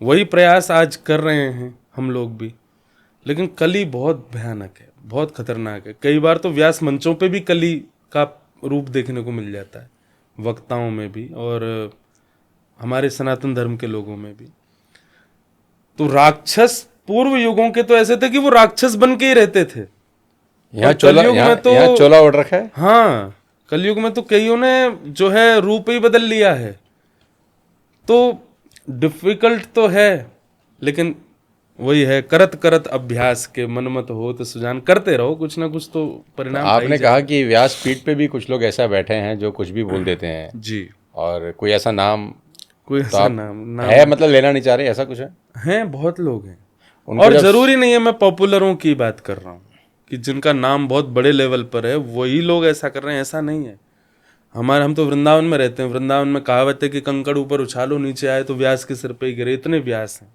वही प्रयास आज कर रहे हैं हम लोग भी। लेकिन कली बहुत भयानक है, बहुत खतरनाक है। कई बार तो व्यास मंचों पे भी कली का रूप देखने को मिल जाता है, वक्ताओं में भी और हमारे सनातन धर्म के लोगों में भी। तो राक्षस पूर्व युगों के तो ऐसे थे कि वो राक्षस बन के ही रहते थे। यहाँ और चोला, कलयुग में यहाँ तो यहाँ चोला ओढ़ रखा है। हाँ, कलयुग में तो कईयों ने जो है रूप ही बदल लिया है। तो डिफिकल्ट तो है, लेकिन वही है, करत करत अभ्यास के मन मत हो तो सुजान, करते रहो, कुछ ना कुछ तो परिणाम आ ही आपने जाए। कहा कि व्यास पीठ पे भी कुछ लोग ऐसा बैठे हैं जो कुछ भी बोल देते हैं, जी, और कोई ऐसा नाम कोई तो ऐसा आप नाम है, मतलब लेना नहीं चाह रहे, ऐसा कुछ है? हैं, बहुत लोग हैं। उनको और जब जरूरी नहीं है, मैं पॉपुलरों की बात कर रहा हूँ कि जिनका नाम बहुत बड़े लेवल पर है वही लोग ऐसा कर रहे हैं, ऐसा नहीं है। हम तो वृंदावन में रहते हैं। वृंदावन में कहावत है कि कंकड़ ऊपर उछालो, नीचे आए तो व्यास के सिर पे ही गिरे। इतने व्यास हैं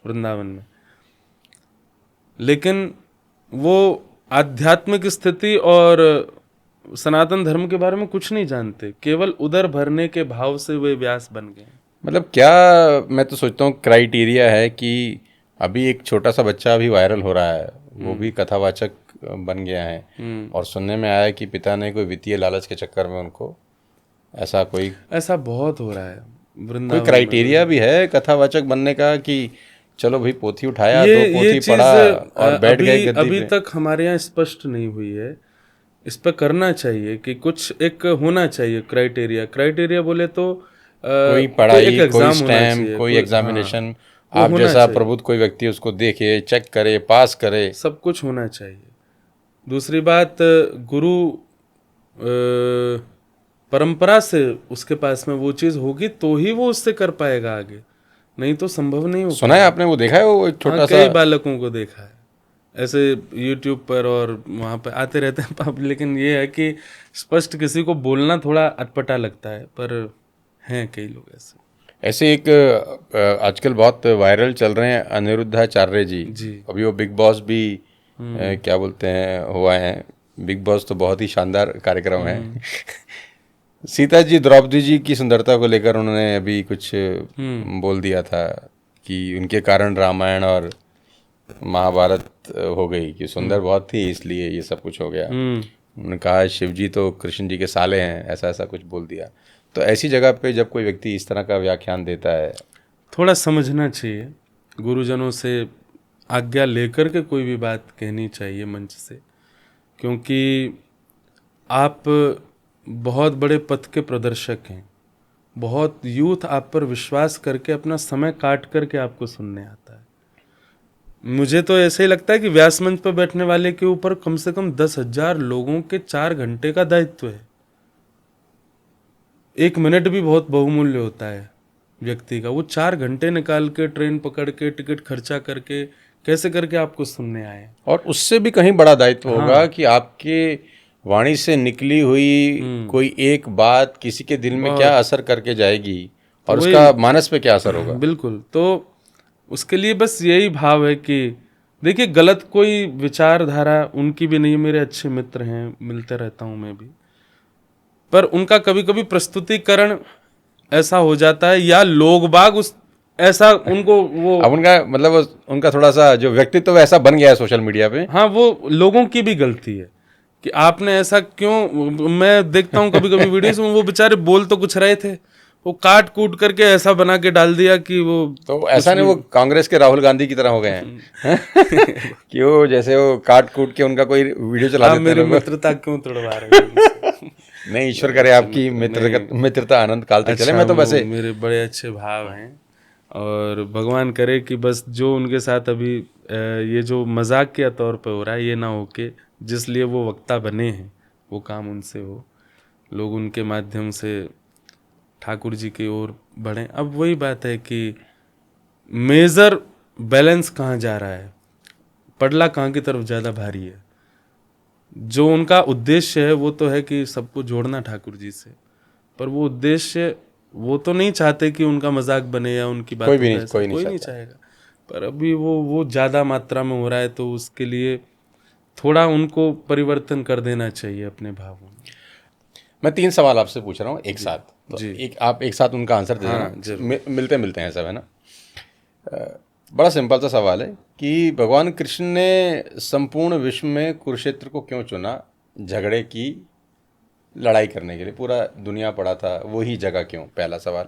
वृंदावन में, लेकिन वो आध्यात्मिक स्थिति और सनातन धर्म के बारे में कुछ नहीं जानते। केवल उदर भरने के भाव से वे व्यास बन गए। मतलब क्या, मैं तो सोचता हूँ क्राइटेरिया है कि अभी एक छोटा सा बच्चा अभी वायरल हो रहा है, वो भी कथावाचक बन गया है, और सुनने में आया कि पिता ने कोई वित्तीय लालच के चक्कर में उनको ऐसा बहुत हो रहा है कोई वृंदावन क्राइटेरिया भी है कथावाचक बनने का कि चलो भाई पोथी उठाया, ये 2 पोथी चीज पढ़ा और बैठ गए गद्दी अभी पे? तक हमारे यहाँ स्पष्ट नहीं हुई है। इस पर करना चाहिए कि कुछ एक होना चाहिए क्राइटेरिया बोले तो कोई पढ़ाई, एक कोई एग्जाम होना स्टैम्प, चाहिए, कोई एग्जामिनेशन, वो आप होना जैसा चाहिए। प्रबुद्ध कोई व्यक्ति उसको देखे, चेक करे, पास करे। सब कुछ होना चाहिए। दूसरी बात, गुरु परंपरा से उसके पास में वो चीज होगी तो ही वो उससे कर पाएगा आगे, नहीं तो संभव नहीं हो। सुना है आपने, वो देखा है वो एक छोटा सा? कई बालकों को देखा है ऐसे यूट्यूब पर और वहाँ पे आते रहते हैं पाप। लेकिन ये है कि स्पष्ट किसी को बोलना थोड़ा अटपटा लगता है, पर हैं कई लोग ऐसे। ऐसे एक आजकल बहुत वायरल चल रहे हैं अनिरुद्धाचार्य जी। अभी वो बिग बॉस भी क्या बोलते हैं हुआ है। बिग बॉस तो बहुत ही शानदार कार्यक्रम है। सीता जी द्रौपदी जी की सुंदरता को लेकर उन्होंने अभी कुछ बोल दिया था कि उनके कारण रामायण और महाभारत हो गई, कि सुंदर बहुत थी इसलिए ये सब कुछ हो गया। उन्होंने कहा शिव जी तो कृष्ण जी के साले हैं, ऐसा ऐसा कुछ बोल दिया। तो ऐसी जगह पे जब कोई व्यक्ति इस तरह का व्याख्यान देता है, थोड़ा समझना चाहिए, गुरुजनों से आज्ञा लेकर के कोई भी बात कहनी चाहिए मंच से, क्योंकि आप बहुत बड़े पथ के प्रदर्शक हैं। बहुत यूथ आप पर विश्वास करके अपना समय काट करके आपको सुनने आता है। मुझे तो ऐसे ही लगता है कि व्यास मंच पर बैठने वाले के ऊपर कम से कम 10,000 लोगों के 4 घंटे का दायित्व है। 1 मिनट भी बहुत बहुमूल्य होता है व्यक्ति का। वो 4 घंटे निकाल के ट्रेन पकड़ के टिकट खर्चा करके कैसे करके आपको सुनने आए। और उससे भी कहीं बड़ा दायित्व होगा कि आपके वाणी से निकली हुई कोई एक बात किसी के दिल में क्या असर करके जाएगी और उसका मानस पे क्या असर होगा। बिल्कुल। तो उसके लिए बस यही भाव है कि देखिए, गलत कोई विचारधारा उनकी भी नहीं, मेरे अच्छे मित्र हैं, मिलते रहता हूँ मैं भी, पर उनका कभी कभी प्रस्तुतिकरण ऐसा हो जाता है या लोग बाग उस ऐसा उनको वो अब उनका मतलब उनका थोड़ा सा जो व्यक्तित्व ऐसा बन गया है सोशल मीडिया पे। हाँ, वो लोगों की भी गलती है कि आपने ऐसा क्यों। मैं देखता हूँ कभी कभी वीडियोस में, वो बेचारे बोल तो कुछ रहे थे, वो काट कूट करके ऐसा बना के डाल दिया कि वो तो ऐसा नहीं वो कांग्रेस के राहुल गांधी की तरह हो गए हैं कि वो जैसे वो काट कूट के उनका कोई वीडियो चला आप देते मेरी हैं लोग। मित्रता क्यों तोड़वा रहे हो उनसे? नहीं, ईश्वर करे आपकी मित्रता अनंत काल तक चले। मैं तो वो वैसे मेरे बड़े अच्छे भाव हैं और भगवान करे कि बस जो उनके साथ अभी ये जो मजाक के तौर पे हो रहा है ये ना हो के जिस लिए वो वक्ता बने हैं वो काम उनसे हो, लोग उनके माध्यम से ठाकुर जी की ओर बढ़ें। अब वही बात है कि मेजर बैलेंस कहाँ जा रहा है, पडला कहाँ की तरफ ज़्यादा भारी है। जो उनका उद्देश्य है वो तो है कि सबको जोड़ना ठाकुर जी से, पर वो उद्देश्य वो तो नहीं चाहते कि उनका मजाक बने या उनकी बात कोई नहीं चाहेगा। पर अभी वो ज़्यादा मात्रा में हो रहा है तो उसके लिए थोड़ा उनको परिवर्तन कर देना चाहिए अपने भावों में। मैं 3 सवाल आपसे पूछ रहा हूँ एक साथ, तो जी। एक आप एक साथ उनका आंसर दे देना। मिलते मिलते हैं सब, है ना। बड़ा सिंपल सा सवाल है कि भगवान कृष्ण ने संपूर्ण विश्व में कुरुक्षेत्र को क्यों चुना झगड़े की लड़ाई करने के लिए? पूरा दुनिया पड़ा था, वही जगह क्यों? पहला सवाल।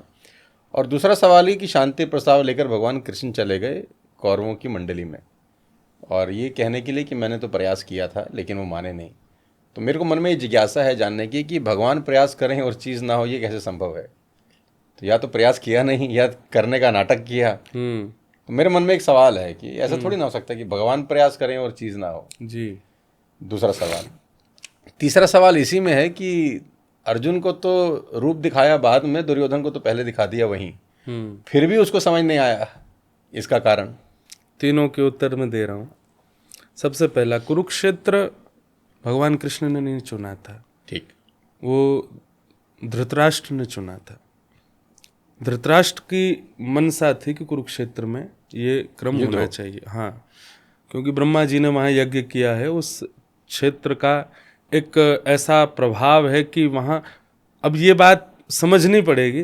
और दूसरा सवाल ये कि शांति प्रस्ताव लेकर भगवान कृष्ण चले गए कौरवों की मंडली में और ये कहने के लिए कि मैंने तो प्रयास किया था लेकिन वो माने नहीं। तो मेरे को मन में ये जिज्ञासा है जानने की कि भगवान प्रयास करें और चीज़ ना हो, ये कैसे संभव है? तो या तो प्रयास किया नहीं या करने का नाटक किया। तो मेरे मन में एक सवाल है कि ऐसा थोड़ी ना हो सकता कि भगवान प्रयास करें और चीज़ ना हो। जी। दूसरा सवाल। तीसरा सवाल इसी में है कि अर्जुन को तो रूप दिखाया बाद में, दुर्योधन को तो पहले दिखा दिया वहीं, फिर भी उसको समझ नहीं आया, इसका कारण? तीनों के उत्तर में दे रहा हूँ। सबसे पहला, कुरुक्षेत्र भगवान कृष्ण ने नहीं चुना था, ठीक, वो धृतराष्ट्र ने चुना था। धृतराष्ट्र की मनसा थी कि कुरुक्षेत्र में ये क्रम होना चाहिए। हाँ, क्योंकि ब्रह्मा जी ने वहाँ यज्ञ किया है, उस क्षेत्र का एक ऐसा प्रभाव है कि वहाँ अब ये बात समझनी पड़ेगी।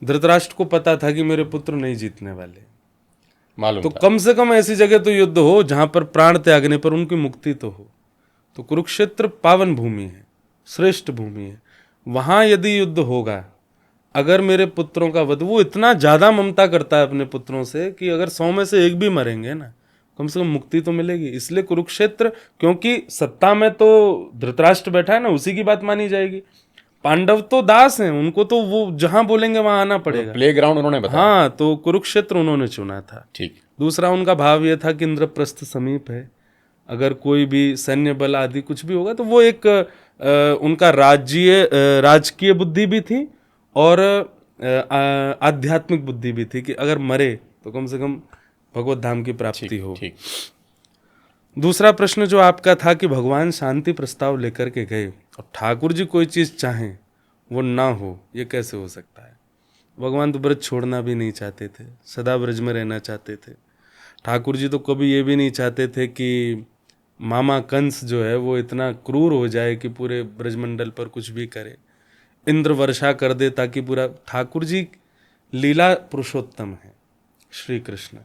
धृतराष्ट्र को पता था कि मेरे पुत्र नहीं जीतने वाले, मालूम तो था। कम से कम ऐसी जगह तो युद्ध हो जहाँ पर प्राण त्यागने पर उनकी मुक्ति तो हो। तो कुरुक्षेत्र पावन भूमि है, श्रेष्ठ भूमि है। वहाँ यदि युद्ध होगा, अगर मेरे पुत्रों का वध, वो इतना ज़्यादा ममता करता है अपने पुत्रों से कि अगर 100 में से एक भी मरेंगे ना, कम से कम मुक्ति तो मिलेगी। इसलिए कुरुक्षेत्र, क्योंकि सत्ता में तो धृतराष्ट्र बैठा है ना, उसी की बात मानी जाएगी। पांडव तो दास हैं, उनको तो वो जहां बोलेंगे वहां आना पड़ेगा। प्ले ग्राउंड उन्होंने बताया। हाँ, तो कुरुक्षेत्र उन्होंने चुना था। ठीक। दूसरा उनका भाव ये था कि इंद्रप्रस्थ समीप है, अगर कोई भी सैन्य बल आदि कुछ भी होगा तो वो एक उनका राजकीय बुद्धि भी थी और आध्यात्मिक बुद्धि भी थी कि अगर मरे तो कम से कम भगवत धाम की प्राप्ति हो। ठीक। दूसरा प्रश्न जो आपका था कि भगवान शांति प्रस्ताव लेकर के गए और ठाकुर जी कोई चीज़ चाहें वो ना हो, ये कैसे हो सकता है? भगवान तो ब्रज छोड़ना भी नहीं चाहते थे, सदा ब्रज में रहना चाहते थे। ठाकुर जी तो कभी ये भी नहीं चाहते थे कि मामा कंस जो है वो इतना क्रूर हो जाए कि पूरे ब्रजमंडल पर कुछ भी करे, इंद्र वर्षा कर दे ताकि पूरा। ठाकुर जी लीला पुरुषोत्तम है, श्री कृष्ण,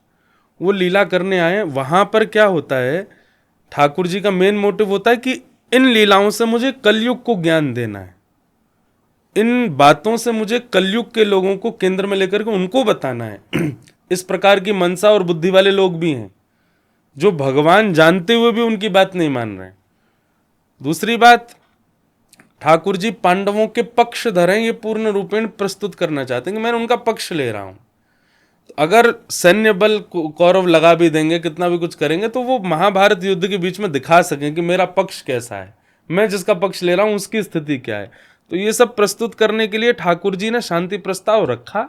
वो लीला करने आए। वहाँ पर क्या होता है, ठाकुर जी का मेन मोटिव होता है कि इन लीलाओं से मुझे कलयुग को ज्ञान देना है, इन बातों से मुझे कलयुग के लोगों को केंद्र में लेकर के उनको बताना है। इस प्रकार की मनसा और बुद्धि वाले लोग भी हैं जो भगवान जानते हुए भी उनकी बात नहीं मान रहे हैं। दूसरी बात, ठाकुर जी पांडवों के पक्षधर हैं, ये पूर्ण रूपेण प्रस्तुत करना चाहते हैं कि मैंने उनका पक्ष ले रहा हूं। तो अगर सैन्य बल कौरव लगा भी देंगे, कितना भी कुछ करेंगे, तो वो महाभारत युद्ध के बीच में दिखा सकें कि मेरा पक्ष कैसा है, मैं जिसका पक्ष ले रहा हूं उसकी स्थिति क्या है। तो ये सब प्रस्तुत करने के लिए ठाकुर जी ने शांति प्रस्ताव रखा,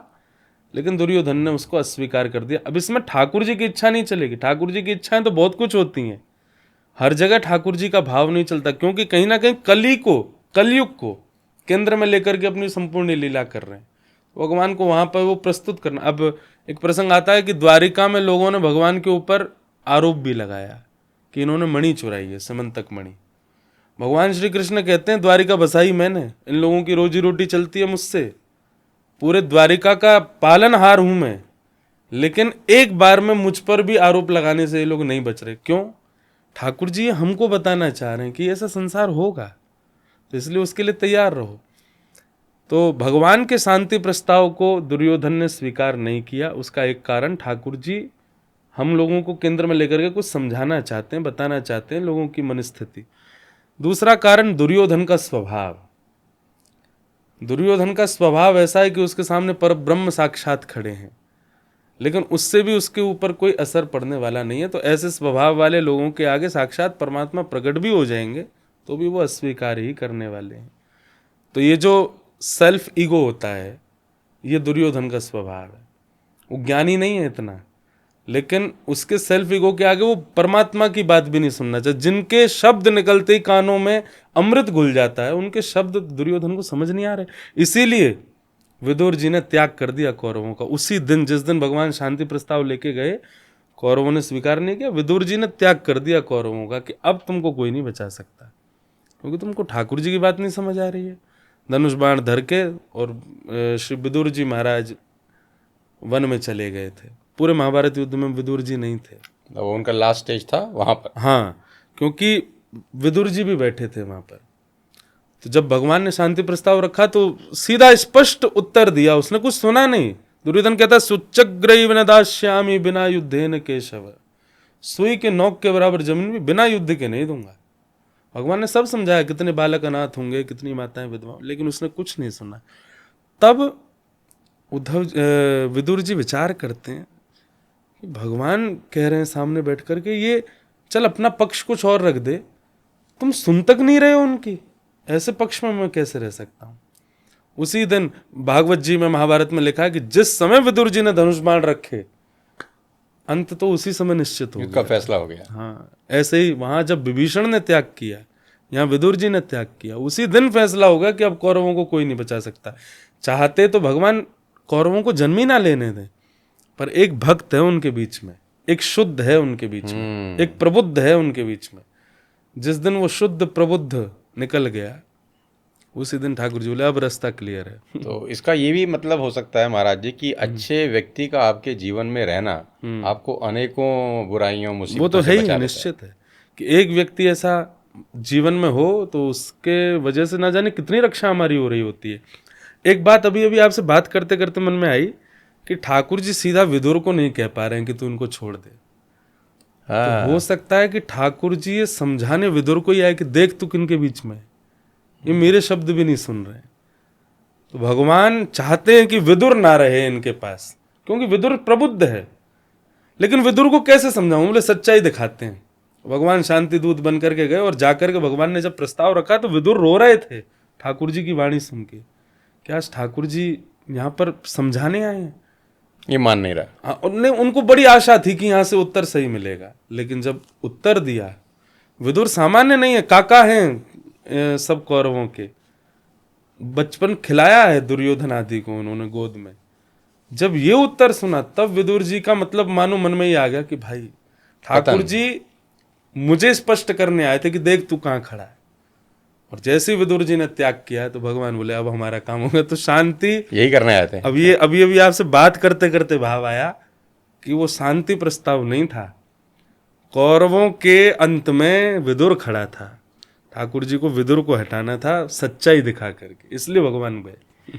लेकिन दुर्योधन ने उसको अस्वीकार कर दिया। अब इसमें ठाकुर जी की इच्छा नहीं चलेगी। ठाकुर जी की इच्छाएं तो बहुत कुछ होती हैं, हर जगह ठाकुर जी का भाव नहीं चलता, क्योंकि कहीं ना कहीं कलयुग को केंद्र में लेकर के अपनी संपूर्ण लीला कर रहे हैं। भगवान को वहां पर वो प्रस्तुत करना। अब एक प्रसंग आता है कि द्वारिका में लोगों ने भगवान के ऊपर आरोप भी लगाया कि इन्होंने मणि चुराई है, समंतक मणि। भगवान श्री कृष्ण कहते हैं द्वारिका बसाई मैंने, इन लोगों की रोजी रोटी चलती है मुझसे, पूरे द्वारिका का पालनहार हूं मैं, लेकिन एक बार में मुझ पर भी आरोप लगाने से ये लोग नहीं बच रहे। क्यों? ठाकुर जी हमको बताना चाह रहे हैं कि ऐसा संसार होगा, तो इसलिए उसके लिए तैयार रहो। तो भगवान के शांति प्रस्ताव को दुर्योधन ने स्वीकार नहीं किया। उसका एक कारण ठाकुर जी हम लोगों को केंद्र में लेकर के कुछ समझाना चाहते हैं, बताना चाहते हैं लोगों की मनस्थिति। दूसरा कारण दुर्योधन का स्वभाव। दुर्योधन का स्वभाव ऐसा है कि उसके सामने परब्रह्म साक्षात खड़े हैं, लेकिन उससे भी उसके ऊपर कोई असर पड़ने वाला नहीं है। तो ऐसे स्वभाव वाले लोगों के आगे साक्षात परमात्मा प्रकट भी हो जाएंगे तो भी वो अस्वीकार ही करने वाले हैं। तो ये जो सेल्फ ईगो होता है, ये दुर्योधन का स्वभाव है। वो ज्ञानी नहीं है इतना, लेकिन उसके सेल्फ ईगो के आगे वो परमात्मा की बात भी नहीं सुनना चाहिए। जिनके शब्द निकलते ही कानों में अमृत घुल जाता है, उनके शब्द दुर्योधन को समझ नहीं आ रहे। इसीलिए विदुर जी ने त्याग कर दिया कौरवों का। उसी दिन, जिस दिन भगवान शांति प्रस्ताव लेके गए, कौरवों ने स्वीकार नहीं किया, विदुर जी ने त्याग कर दिया कौरवों का कि अब तुमको कोई नहीं बचा सकता, क्योंकि तुमको ठाकुर जी की बात नहीं समझ आ रही है। धनुष बाण धर के और श्री विदुर जी महाराज वन में चले गए थे। पूरे महाभारत युद्ध में विदुर जी नहीं थे। वो उनका लास्ट स्टेज था वहां पर। हाँ, क्योंकि विदुर जी भी बैठे थे वहां पर। तो जब भगवान ने शांति प्रस्ताव रखा तो सीधा स्पष्ट उत्तर दिया, उसने कुछ सुना नहीं। दुर्योधन कहता सुच्चग्रैव न दास्यामि बिना युद्धेन केशव, सुई के नोक के बराबर जमीन भी बिना युद्ध के नहीं दूंगा। भगवान ने सब समझाया, कितने बालक अनाथ होंगे, कितनी माताएं विधवा, लेकिन उसने कुछ नहीं सुना। तब विदुर जी विचार करते हैं कि भगवान कह रहे हैं सामने बैठ करके, ये चल अपना पक्ष कुछ और रख दे, तुम सुन तक नहीं रहे हो उनकी, ऐसे पक्ष में मैं कैसे रह सकता हूं। उसी दिन भागवत जी में, महाभारत में लिखा है कि जिस समय विदुर जी ने धनुष बाण रखे, अंत तो उसी समय निश्चित हो गया, फैसला हो गया। हाँ, ऐसे ही वहां जब विभीषण ने त्याग किया, यहाँ विदुर जी ने त्याग किया, उसी दिन फैसला होगा कि अब कौरवों को कोई नहीं बचा सकता। चाहते तो भगवान कौरवों को जन्म ही ना लेने दें, पर एक भक्त है उनके बीच में, एक शुद्ध है उनके बीच में, एक प्रबुद्ध है उनके बीच में। जिस दिन वो शुद्ध प्रबुद्ध निकल गया, उसी दिन ठाकुर जी बोले अब रास्ता क्लियर है। तो इसका ये भी मतलब हो सकता है महाराज जी कि अच्छे व्यक्ति का आपके जीवन में रहना आपको अनेकों बुराइयों, मुसीबतों वो तो से है बचा ही, लेता निश्चित है कि एक व्यक्ति ऐसा जीवन में हो तो उसके वजह से ना जाने कितनी रक्षा हमारी हो रही होती है। एक बात अभी अभी आपसे बात करते करते मन में आई कि ठाकुर जी सीधा विदुर को नहीं कह पा रहे हैं कि तू इनको छोड़ दे। हाँ। तो हो सकता है कि ठाकुर जी ये समझाने विदुर को ही आए कि देख तू किनके बीच में है, ये मेरे शब्द भी नहीं सुन रहे। तो भगवान चाहते हैं कि विदुर ना रहे इनके पास, क्योंकि विदुर प्रबुद्ध है। लेकिन विदुर को कैसे समझाऊं, बोले सच्चाई दिखाते हैं। भगवान शांति दूत बन करके गए और जाकर के भगवान ने जब प्रस्ताव रखा तो विदुर रो रहे थे ठाकुर जी की वाणी सुन के, क्या ठाकुर जी यहाँ पर समझाने आए हैं, ये मान नहीं रहा। उनको बड़ी आशा थी कि यहाँ से उत्तर सही मिलेगा। लेकिन जब उत्तर दिया, विदुर सामान्य नहीं है, काका हैं सब कौरवों के, बचपन खिलाया है दुर्योधन आदि को उन्होंने गोद में। जब ये उत्तर सुना तब विदुर जी का मतलब मानो मन में ही आ गया कि भाई ठाकुर जी मुझे स्पष्ट करने आए थे कि देख तू कहाँ खड़ा है। और जैसे ही विदुर जी ने त्याग किया तो भगवान बोले अब हमारा काम होगा। तो शांति यही करने आए थे। अब ये अभी आपसे बात करते करते भाव आया कि वो शांति प्रस्ताव नहीं था, कौरवों के अंत में विदुर खड़ा था, ठाकुर जी को विदुर को हटाना था सच्चाई दिखा करके, इसलिए भगवान गए।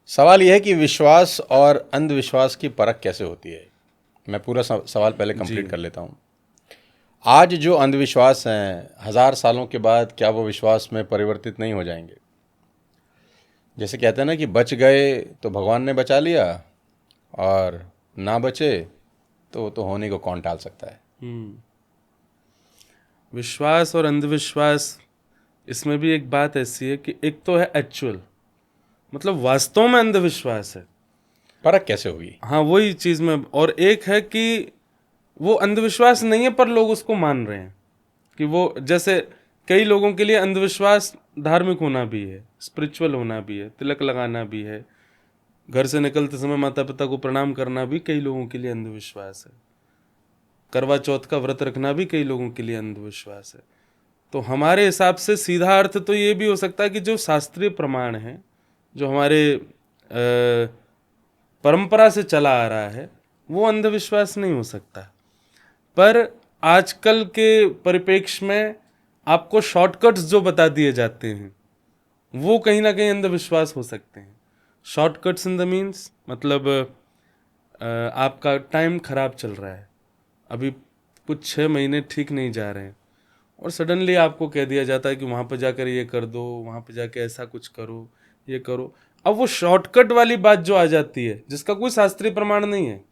सवाल यह है कि विश्वास और अंधविश्वास की परख कैसे होती है। मैं पूरा सवाल पहले कंप्लीट कर लेता हूँ। आज जो अंधविश्वास हैं, 1000 सालों के बाद क्या वो विश्वास में परिवर्तित नहीं हो जाएंगे। जैसे कहते हैं ना कि बच गए तो भगवान ने बचा लिया, और ना बचे तो होने को कौन टाल सकता है। विश्वास और अंधविश्वास, इसमें भी एक बात ऐसी है कि एक तो है एक्चुअल, मतलब वास्तव में अंधविश्वास है, परख कैसे होगी। हाँ वही चीज में। और एक है कि वो अंधविश्वास नहीं है पर लोग उसको मान रहे हैं कि वो, जैसे कई लोगों के लिए अंधविश्वास धार्मिक होना भी है, स्पिरिचुअल होना भी है, तिलक लगाना भी है, घर से निकलते समय माता पिता को प्रणाम करना भी कई लोगों के लिए अंधविश्वास है, करवा चौथ का व्रत रखना भी कई लोगों के लिए अंधविश्वास है। तो हमारे हिसाब से सीधा अर्थ तो ये भी हो सकता है कि जो शास्त्रीय प्रमाण है, जो हमारे परंपरा से चला आ रहा है, वो अंधविश्वास नहीं हो सकता। पर आजकल के परिप्रेक्ष्य में आपको शॉर्टकट्स जो बता दिए जाते हैं, वो कहीं ना कहीं अंधविश्वास हो सकते हैं। शॉर्टकट्स इन द मीन्स मतलब आपका टाइम खराब चल रहा है, अभी कुछ 6 महीने ठीक नहीं जा रहे हैं, और सडनली आपको कह दिया जाता है कि वहाँ पर जाकर ये कर दो, वहाँ पर जाकर ऐसा कुछ करो, ये करो। अब वो शॉर्टकट वाली बात जो आ जाती है, जिसका कोई शास्त्रीय प्रमाण नहीं है,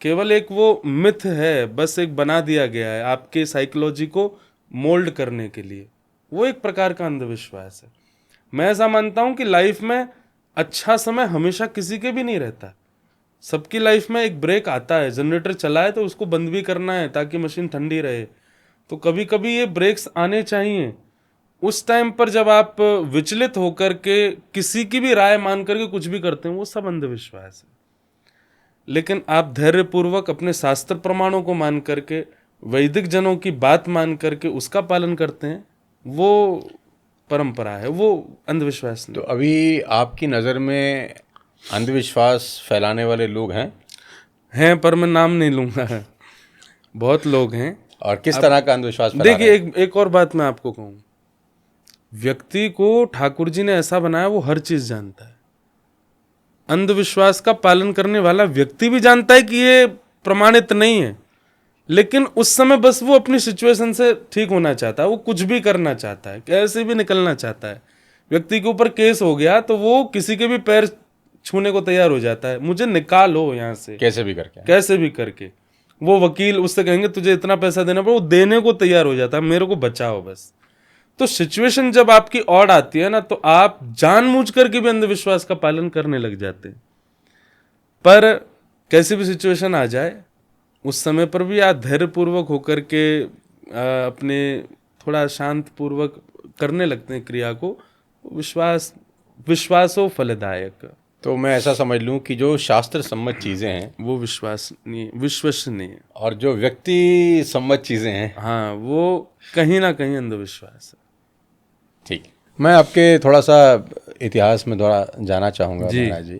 केवल एक वो मिथ है, बस एक बना दिया गया है आपके साइकोलॉजी को मोल्ड करने के लिए, वो एक प्रकार का अंधविश्वास है। मैं ऐसा मानता हूं कि लाइफ में अच्छा समय हमेशा किसी के भी नहीं रहता। सबकी लाइफ में एक ब्रेक आता है, जनरेटर चला है तो उसको बंद भी करना है ताकि मशीन ठंडी रहे। तो कभी कभी ये ब्रेक्स आने चाहिए। उस टाइम पर जब आप विचलित होकर के किसी की भी राय मान करके कुछ भी करते हैं, वो सब अंधविश्वास है। लेकिन आप धैर्यपूर्वक अपने शास्त्र प्रमाणों को मान करके, वैदिक जनों की बात मान करके उसका पालन करते हैं, वो परंपरा है, वो अंधविश्वास तो नहीं। अभी आपकी नज़र में अंधविश्वास फैलाने वाले लोग हैं, हैं, पर मैं नाम नहीं लूंगा। बहुत लोग हैं। और किस तरह का अंधविश्वास फैला रहे देखिए, हैं? एक और बात मैं आपको कहूँ, व्यक्ति को ठाकुर जी ने ऐसा बनाया, वो हर चीज जानता है। अंधविश्वास का पालन करने वाला व्यक्ति भी जानता है कि ये प्रमाणित नहीं है, लेकिन उस समय बस वो अपनी सिचुएशन से ठीक होना चाहता है, वो कुछ भी करना चाहता है, कैसे भी निकलना चाहता है। व्यक्ति के ऊपर केस हो गया तो वो किसी के भी पैर छूने को तैयार हो जाता है, मुझे निकालो यहाँ से, कैसे भी करके। कैसे भी करके। वो वकील उससे कहेंगे तुझे इतना पैसा देना पड़ेगा, वो देने को तैयार हो जाता है, मेरे को बचाओ बस। तो सिचुएशन जब आपकी ऑड आती है ना, तो आप जानबूझ करके भी अंधविश्वास का पालन करने लग जाते हैं। पर कैसी भी सिचुएशन आ जाए, उस समय पर भी आप धैर्यपूर्वक होकर के अपने थोड़ा शांत पूर्वक करने लगते हैं क्रिया को। विश्वासो फलदायक। तो मैं ऐसा समझ लूं कि जो शास्त्र सम्मत चीज़ें हैं वो विश्वसनीय है। और जो व्यक्ति सम्मत चीज़ें हैं, हाँ, वो कहीं ना कहीं अंधविश्वास है। ठीक। मैं आपके थोड़ा सा इतिहास में थोड़ा जाना चाहूँगा जी। महाराज जी।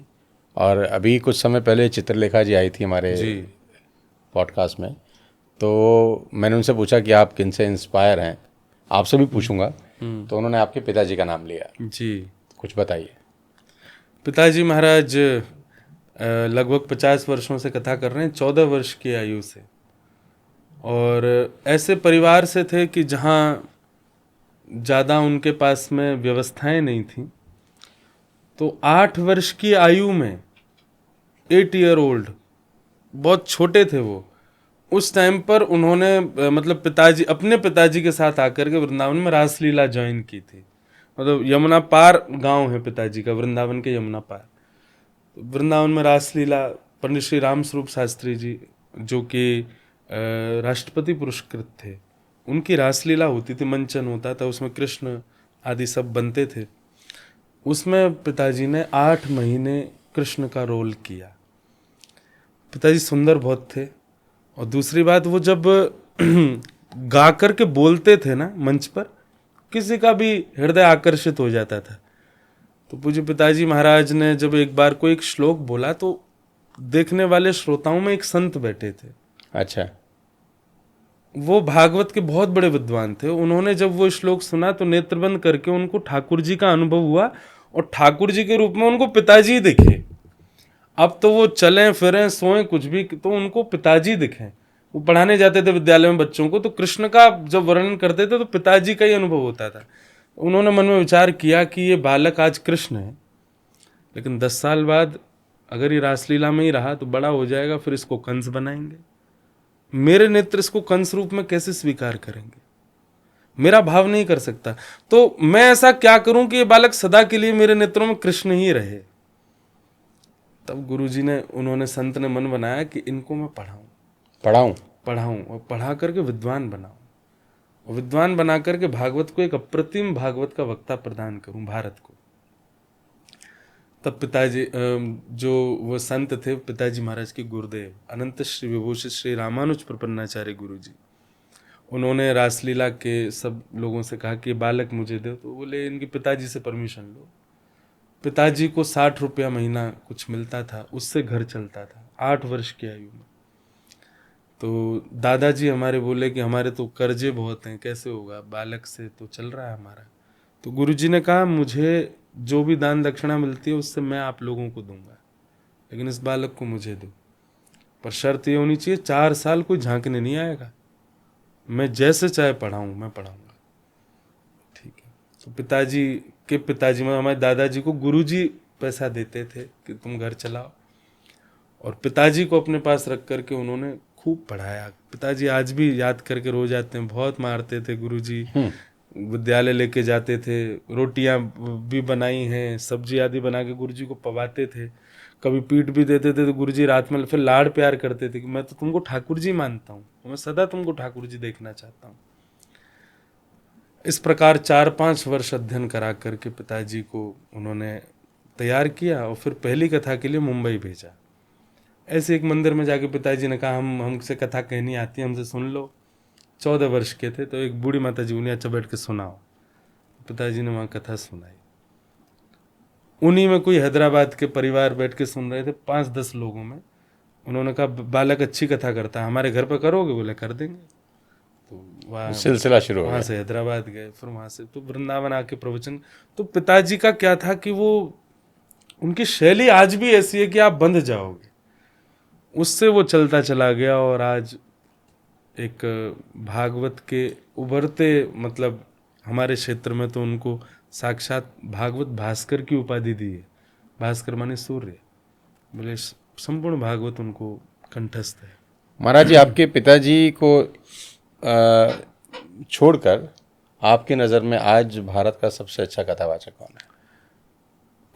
और अभी कुछ समय पहले चित्रलेखा जी आई थी हमारे जी। पॉडकास्ट में, तो मैंने उनसे पूछा कि आप किन से इंस्पायर हैं, आपसे भी पूछूंगा। तो उन्होंने आपके पिताजी का नाम लिया। जी। कुछ बताइए। पिताजी महाराज लगभग 50 वर्षों से कथा कर रहे हैं, 14 वर्ष की आयु से। और ऐसे परिवार से थे कि जहाँ ज़्यादा उनके पास में व्यवस्थाएं नहीं थी। तो 8 वर्ष की आयु में, 8 ईयर ओल्ड, बहुत छोटे थे वो, उस टाइम पर उन्होंने मतलब पिताजी, अपने पिताजी के साथ आकर के वृंदावन में रासलीला ज्वाइन की थी। मतलब यमुना पार गांव है पिताजी का, वृंदावन के यमुना पार। तो वृंदावन में रासलीला, पंडित श्री राम स्वरूप शास्त्री जी जो कि राष्ट्रपति पुरस्कृत थे, उनकी रासलीला होती थी, मंचन होता था, उसमें कृष्ण आदि सब बनते थे। उसमें पिताजी ने 8 महीने कृष्ण का रोल किया। पिताजी सुंदर बहुत थे। और दूसरी बात, वो जब गा कर के बोलते थे ना मंच पर, किसी का भी हृदय आकर्षित हो जाता था। तो पूज्य पिताजी महाराज ने जब एक बार कोई एक श्लोक बोला, तो देखने वाले श्रोताओं में एक संत बैठे थे। अच्छा। वो भागवत के बहुत बड़े विद्वान थे। उन्होंने जब वो श्लोक सुना तो नेत्रबंद करके उनको ठाकुर जी का अनुभव हुआ, और ठाकुर जी के रूप में उनको पिताजी दिखे। अब तो वो चलें फिरें सोएं कुछ भी, तो उनको पिताजी दिखे। वो पढ़ाने जाते थे विद्यालय में बच्चों को, तो कृष्ण का जब वर्णन करते थे तो पिताजी का ही अनुभव होता था। उन्होंने मन में विचार किया कि ये बालक आज कृष्ण है, लेकिन 10 साल बाद अगर ये रासलीला में ही रहा तो बड़ा हो जाएगा, फिर इसको कंस बनाएंगे। मेरे नेत्र इसको कंस रूप में कैसे स्वीकार करेंगे, मेरा भाव नहीं कर सकता। तो मैं ऐसा क्या करूं कि ये बालक सदा के लिए मेरे नेत्रों में कृष्ण ही रहे। तब गुरुजी ने, उन्होंने, संत ने मन बनाया कि इनको मैं पढ़ाऊं और पढ़ा करके विद्वान बनाऊं, और विद्वान बना करके भागवत को एक अप्रतिम भागवत का वक्ता प्रदान करूं भारत को। तब पिताजी, जो वो संत थे पिताजी महाराज के गुरुदेव, अनंत श्री विभूषित श्री रामानुज प्रपन्नाचार्य गुरु जी, उन्होंने रासलीला के सब लोगों से कहा कि बालक मुझे दो। तो बोले इनके पिताजी से परमिशन लो। पिताजी को 60 रुपया महीना कुछ मिलता था, उससे घर चलता था 8 वर्ष की आयु में। तो दादाजी हमारे बोले कि हमारे तो कर्जे बहुत हैं, कैसे होगा, बालक से तो चल रहा है हमारा। तो गुरुजी ने कहा मुझे जो भी दान दक्षिणा मिलती है उससे मैं आप लोगों को दूंगा, लेकिन इस बालक को मुझे दो, पर शर्त ये होनी चाहिए 4 साल कोई झांकने नहीं आएगा, मैं जैसे चाहे पढ़ाऊँ मैं पढ़ाऊँगा। ठीक है। तो पिताजी में हमारे दादाजी को गुरुजी पैसा देते थे कि तुम घर चलाओ, और पिताजी को अपने पास रख करके उन्होंने खूब पढ़ाया। पिताजी आज भी याद करके रो जाते हैं, बहुत मारते थे गुरुजी, विद्यालय लेके जाते थे, रोटियां भी बनाई हैं, सब्जी आदि बना के गुरुजी को पवाते थे, कभी पीट भी देते थे। तो गुरुजी रात में फिर लाड़ प्यार करते थे कि मैं तो तुमको ठाकुर जी मानता हूँ, मैं सदा तुमको ठाकुर जी देखना चाहता हूँ। इस प्रकार 4-5 वर्ष अध्ययन करा करके पिताजी को उन्होंने तैयार किया और फिर पहली कथा के लिए मुंबई भेजा। ऐसे एक मंदिर में जाके पिताजी ने कहा हमसे कथा कहनी आती है, हमसे सुन लो। 14 वर्ष के थे, तो एक बूढ़ी माता जी उन्हें अच्छा बैठ के सुनाओ। पिताजी ने वहाँ कथा सुनाई। उन्हीं में कोई हैदराबाद के परिवार बैठ के सुन रहे थे, 5-10 लोगों में। उन्होंने कहा बालक अच्छी कथा करता है, हमारे घर पर करोगे? बोले कर देंगे। तो वहाँ सिलसिला शुरू हो वहाँ गया। से हैदराबाद गए, फिर वहाँ से तो वृंदावन आके प्रवचन। तो पिताजी का क्या था कि वो उनकी शैली आज भी ऐसी है कि आप बंध जाओगे, उससे वो चलता चला गया। और आज एक भागवत के उभरते, मतलब हमारे क्षेत्र में तो उनको साक्षात भागवत भास्कर की उपाधि दी है। भास्कर माने सूर्य, बोले संपूर्ण भागवत उनको कंठस्थ है। महाराज जी, आपके पिताजी को छोड़कर आपकी नज़र में आज भारत का सबसे अच्छा कथावाचक कौन है?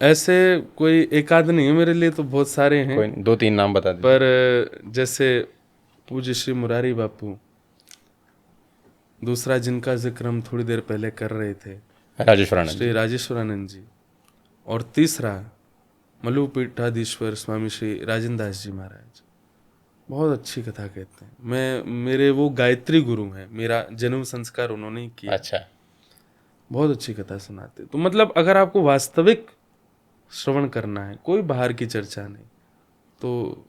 ऐसे कोई एक आध नहीं है, मेरे लिए तो बहुत सारे हैं, कोई 2-3 नाम बता दीजिए। पर जैसे पूज्य श्री मुरारी बापू, दूसरा जिनका जिक्र हम थोड़ी देर पहले कर रहे थे राजेश्वरानंद श्री राजेश्वरानंद जी, और तीसरा मलुपीठाधीश्वर स्वामी श्री राजेंद्र दास जी महाराज, बहुत अच्छी कथा कहते हैं। मेरे वो गायत्री गुरु हैं, मेरा जन्म संस्कार उन्होंने ही किया। अच्छा, बहुत अच्छी कथा सुनाते। तो मतलब अगर आपको वास्तविक श्रवण करना है, कोई बाहर की चर्चा नहीं, तो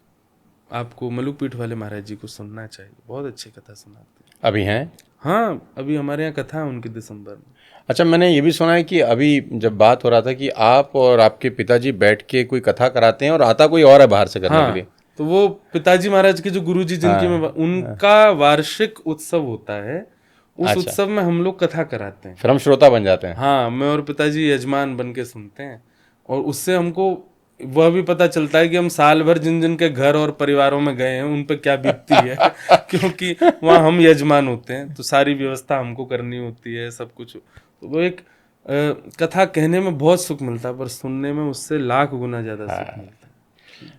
आपको मलुपीठ वाले महाराज जी को सुनना चाहिए, बहुत अच्छी कथा सुनाते हैं। अभी हैं? हाँ, अभी हमारे यहाँ कथा है उनकी दिसंबर में। अच्छा, मैंने ये भी सुना है कि अभी जब बात हो रहा था कि आप और आपके पिताजी बैठ के कोई कथा कराते हैं और आता कोई और है बाहर से करने के लिए। तो वो पिताजी महाराज के जो गुरुजी जिनकी मैं उनका वार्षिक उत्सव होता है, उस उत्सव में हम लोग कथा कराते हैं। फिर हम श्रोता बन जाते हैं। हाँ, मैं और पिताजी यजमान बन के सुनते हैं, और उससे हमको वह भी पता चलता है कि हम साल भर जिन जिन के घर और परिवारों में गए हैं उन पे क्या बीतती है क्योंकि वहाँ हम यजमान होते हैं, तो सारी व्यवस्था हमको करनी होती है, सब कुछ। तो वो एक कथा कहने में बहुत सुख मिलता है, पर सुनने में उससे लाख गुना ज़्यादा सुख मिलता है।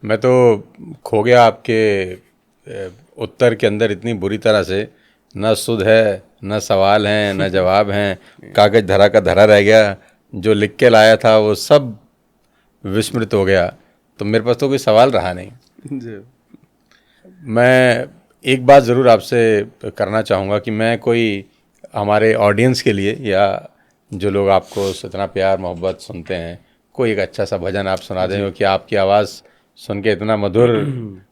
मैं तो खो गया आपके उत्तर के अंदर इतनी बुरी तरह से, न सुध है, न सवाल हैं, न जवाब हैं, कागज धरा का धरा रह गया, जो लिख के लाया था वो सब विस्मृत हो गया, तो मेरे पास तो कोई सवाल रहा नहीं। जी। मैं एक बात ज़रूर आपसे करना चाहूँगा कि मैं कोई हमारे ऑडियंस के लिए, या जो लोग आपको इतना प्यार मोहब्बत सुनते हैं, कोई एक अच्छा सा भजन आप सुना दें, क्योंकि आपकी आवाज़ सुन के इतना मधुर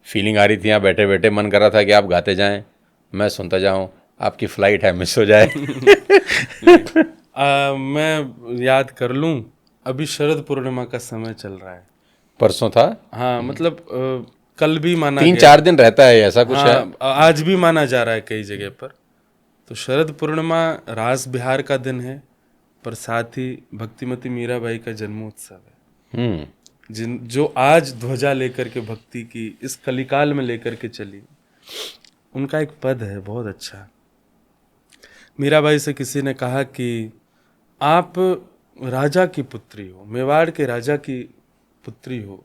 फीलिंग आ रही थी, यहाँ बैठे बैठे मन कर रहा था कि आप गाते जाएं, मैं सुनता जाऊं, आपकी फ्लाइट है मिस हो जाए। मैं याद कर लूं, अभी शरद पूर्णिमा का समय चल रहा है। परसों था? हाँ, मतलब कल भी माना 3-4 दिन रहता है, ऐसा कुछ है? आज भी माना जा रहा है कई जगह पर। तो शरद पूर्णिमा रास बिहार का दिन है, पर साथ ही भक्तिमती मीराबाई का जन्मोत्सव है, जो आज ध्वजा लेकर के भक्ति की इस कलिकाल में लेकर के चली। उनका एक पद है बहुत अच्छा। मीराबाई से किसी ने कहा कि आप राजा की पुत्री हो, मेवाड़ के राजा की पुत्री हो,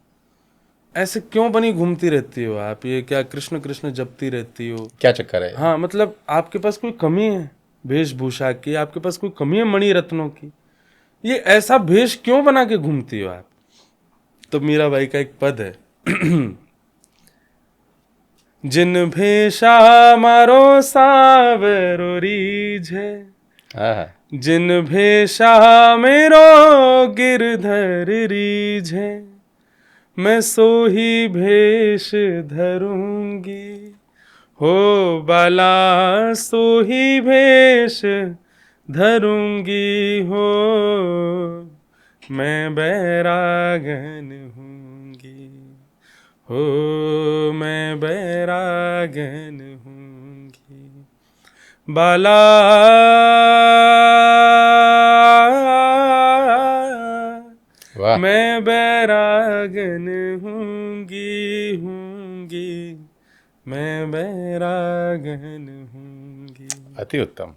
ऐसे क्यों बनी घूमती रहती हो आप, ये क्या कृष्ण कृष्ण जपती रहती हो, क्या चक्कर है? हाँ, मतलब आपके पास कोई कमी है वेशभूषा की, आपके पास कोई कमी है मणि रत्नों की, ये ऐसा भेष क्यों बना के घूमती हो आप? तो मीराबाई का एक पद है जिन भेषा मारो सावरो रीझे, जिन भेषा मेरो गिरधर रीझे, मैं सो ही भेष धरूंगी, हो बाला सो ही भेष धरूंगी हो, मैं बैरागन हूँगी हो, मैं बैरागन हूँगी। बाला वाह, मैं बैरागन हूँगी हूँगी, मैं बैरागन हूँगी। अति उत्तम।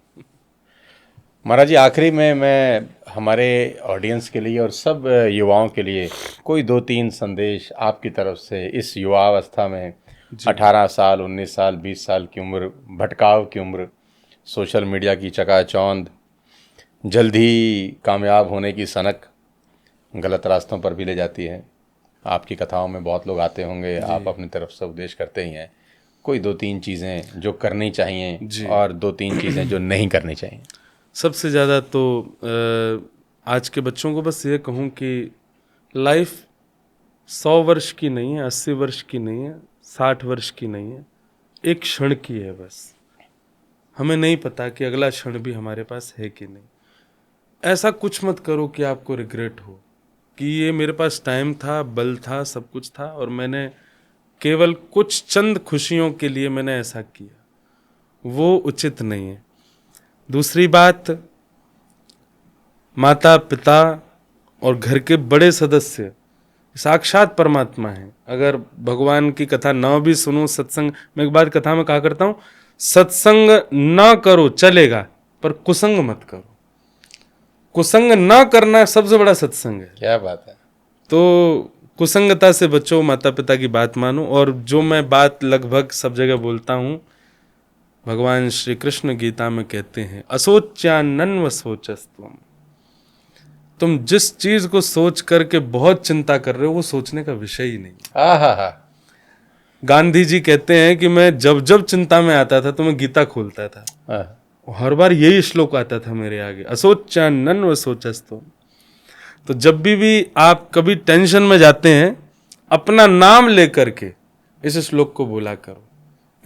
महाराज जी, आखिरी में मैं हमारे ऑडियंस के लिए और सब युवाओं के लिए कोई 2-3 संदेश आपकी तरफ से इस युवावस्था में, 18 साल, 19 साल, 20 साल की उम्र, भटकाव की उम्र, सोशल मीडिया की चकाचौंध, जल्दी कामयाब होने की सनक गलत रास्तों पर भी ले जाती है। आपकी कथाओं में बहुत लोग आते होंगे, आप अपनी तरफ से उपदेश करते ही हैं। कोई 2-3 चीज़ें जो करनी चाहिए और 2-3 चीज़ें जो नहीं करनी चाहिए। सबसे ज़्यादा तो आज के बच्चों को बस ये कहूँ कि लाइफ 100 वर्ष की नहीं है, 80 वर्ष की नहीं है, 60 वर्ष की नहीं है, एक क्षण की है बस। हमें नहीं पता कि अगला क्षण भी हमारे पास है कि नहीं। ऐसा कुछ मत करो कि आपको रिग्रेट हो कि ये मेरे पास टाइम था, बल था, सब कुछ था और मैंने केवल कुछ चंद खुशियों के लिए मैंने ऐसा किया। वो उचित नहीं है। दूसरी बात, माता पिता और घर के बड़े सदस्य साक्षात परमात्मा हैं। अगर भगवान की कथा ना भी सुनो, सत्संग, मैं एक बार कथा में कहा करता हूँ, सत्संग ना करो चलेगा पर कुसंग मत करो। कुसंग ना करना सबसे बड़ा सत्संग है। क्या बात है। तो कुसंगता से बचो, माता पिता की बात मानो। और जो मैं बात लगभग सब जगह बोलता हूँ, भगवान श्री कृष्ण गीता में कहते हैं, असोच्यान्नन्व सोचस्तुम। तुम जिस चीज को सोच करके बहुत चिंता कर रहे हो वो सोचने का विषय ही नहीं। आहा। गांधी जी कहते हैं कि मैं जब जब चिंता में आता था तो मैं गीता खोलता था, हर बार यही श्लोक आता था मेरे आगे, असोच्यान्नन्व सोचस्तुम। तो जब भी आप कभी टेंशन में जाते हैं, अपना नाम लेकर के इस श्लोक को बोला करो,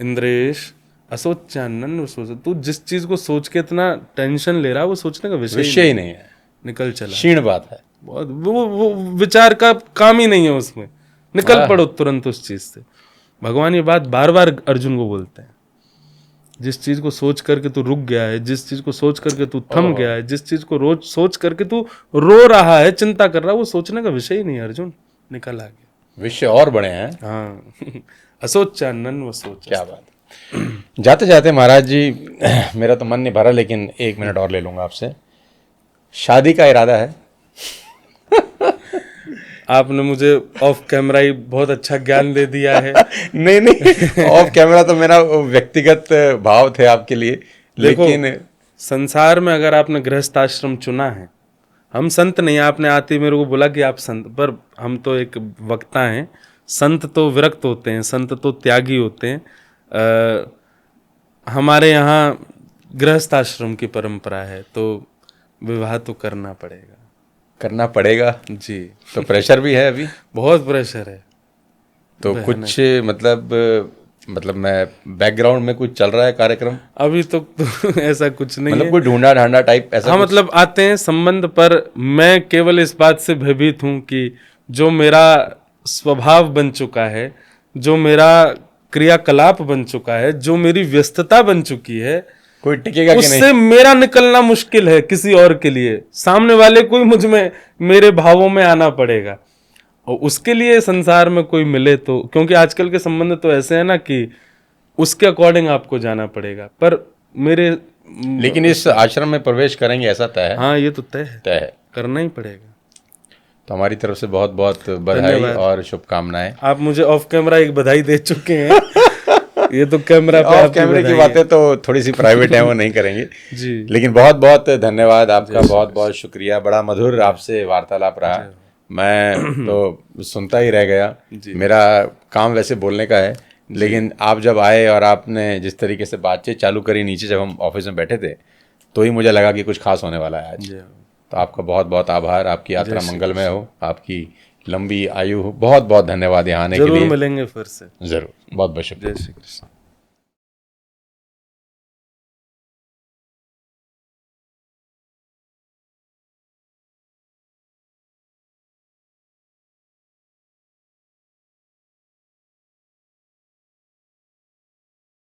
इंद्रेश असोच्यान्नन्व सोच। तू जिस चीज को सोच के इतना टेंशन ले रहा है वो सोचने का विषय ही नहीं है, निकल चला। क्षीण बात है बहुत, वो विचार का काम ही नहीं है उसमें, निकल पड़ो तुरंत उस चीज से। भगवान ये बात बार बार अर्जुन को बोलते हैं, जिस चीज को सोच करके तू रुक गया है, जिस चीज को सोच करके तू थम गया है, जिस चीज को रोज सोच करके तू रो रहा है, चिंता कर रहा है, वो सोचने का विषय ही नहीं है अर्जुन, निकल आ गया। विषय और बड़े हैं। हाँ असोच्यान्नन्व सोच। क्या बात। जाते जाते महाराज जी, मेरा तो मन नहीं भरा लेकिन 1 मिनट और ले लूंगा आपसे। शादी का इरादा है? आपने मुझे ऑफ कैमरा ही बहुत अच्छा ज्ञान दे दिया है। नहीं ऑफ कैमरा तो मेरा व्यक्तिगत भाव थे आपके लिए। लेकिन संसार में अगर आपने गृहस्थ आश्रम चुना है, हम संत नहीं, आपने आते मेरे को बोला कि आप संत, पर हम तो एक वक्ता हैं। संत तो विरक्त होते हैं, संत तो त्यागी होते हैं। हमारे यहाँ गृहस्थ आश्रम की परंपरा है, तो विवाह तो करना पड़ेगा जी। तो प्रेशर भी है अभी? बहुत प्रेशर है। तो कुछ मतलब मैं बैकग्राउंड में कुछ चल रहा है कार्यक्रम अभी तो ऐसा कुछ नहीं मतलब है। कोई ढूंढा ढांडा टाइप ऐसा? हाँ, मतलब आते हैं संबंध, पर मैं केवल इस बात से भयभीत हूँ कि जो मेरा स्वभाव बन चुका है, जो मेरा क्रियाकलाप बन चुका है, जो मेरी व्यस्तता बन चुकी है, कोई टिकेगा कि नहीं? उससे मेरा निकलना मुश्किल है किसी और के लिए। सामने वाले को ही मुझ में, मेरे भावों में आना पड़ेगा, और उसके लिए संसार में कोई मिले तो, क्योंकि आजकल के संबंध तो ऐसे हैं ना कि उसके अकॉर्डिंग आपको जाना पड़ेगा। पर मेरे, लेकिन इस आश्रम में प्रवेश करेंगे ऐसा तय है? हाँ, ये तो तय है, करना ही पड़ेगा। तो हमारी तरफ से बहुत बहुत बधाई और शुभकामनाएं। आप मुझे ऑफ कैमरा एक बधाई दे चुके हैं। ये तो कैमरा पे ऑफ कैमरे की बातें तो थोड़ी सी प्राइवेट है, वो नहीं करेंगे जी। लेकिन बहुत बहुत धन्यवाद आपका, बहुत बहुत शुक्रिया। बड़ा मधुर आपसे वार्तालाप रहा, मैं तो सुनता ही रह गया। मेरा काम वैसे बोलने का है, लेकिन आप जब आए और आपने जिस तरीके से बातचीत चालू करी नीचे जब हम ऑफिस में बैठे थे, तो ही मुझे लगा कि कुछ खास होने वाला है आज। तो आपका बहुत बहुत आभार, आपकी यात्रा मंगलमय हो, आपकी लंबी आयु हो। बहुत बहुत धन्यवाद यहाँ आने के लिए। जरूर मिलेंगे फिर से। जरूर, बहुत बहुत शुक्रिया। जय श्री कृष्ण।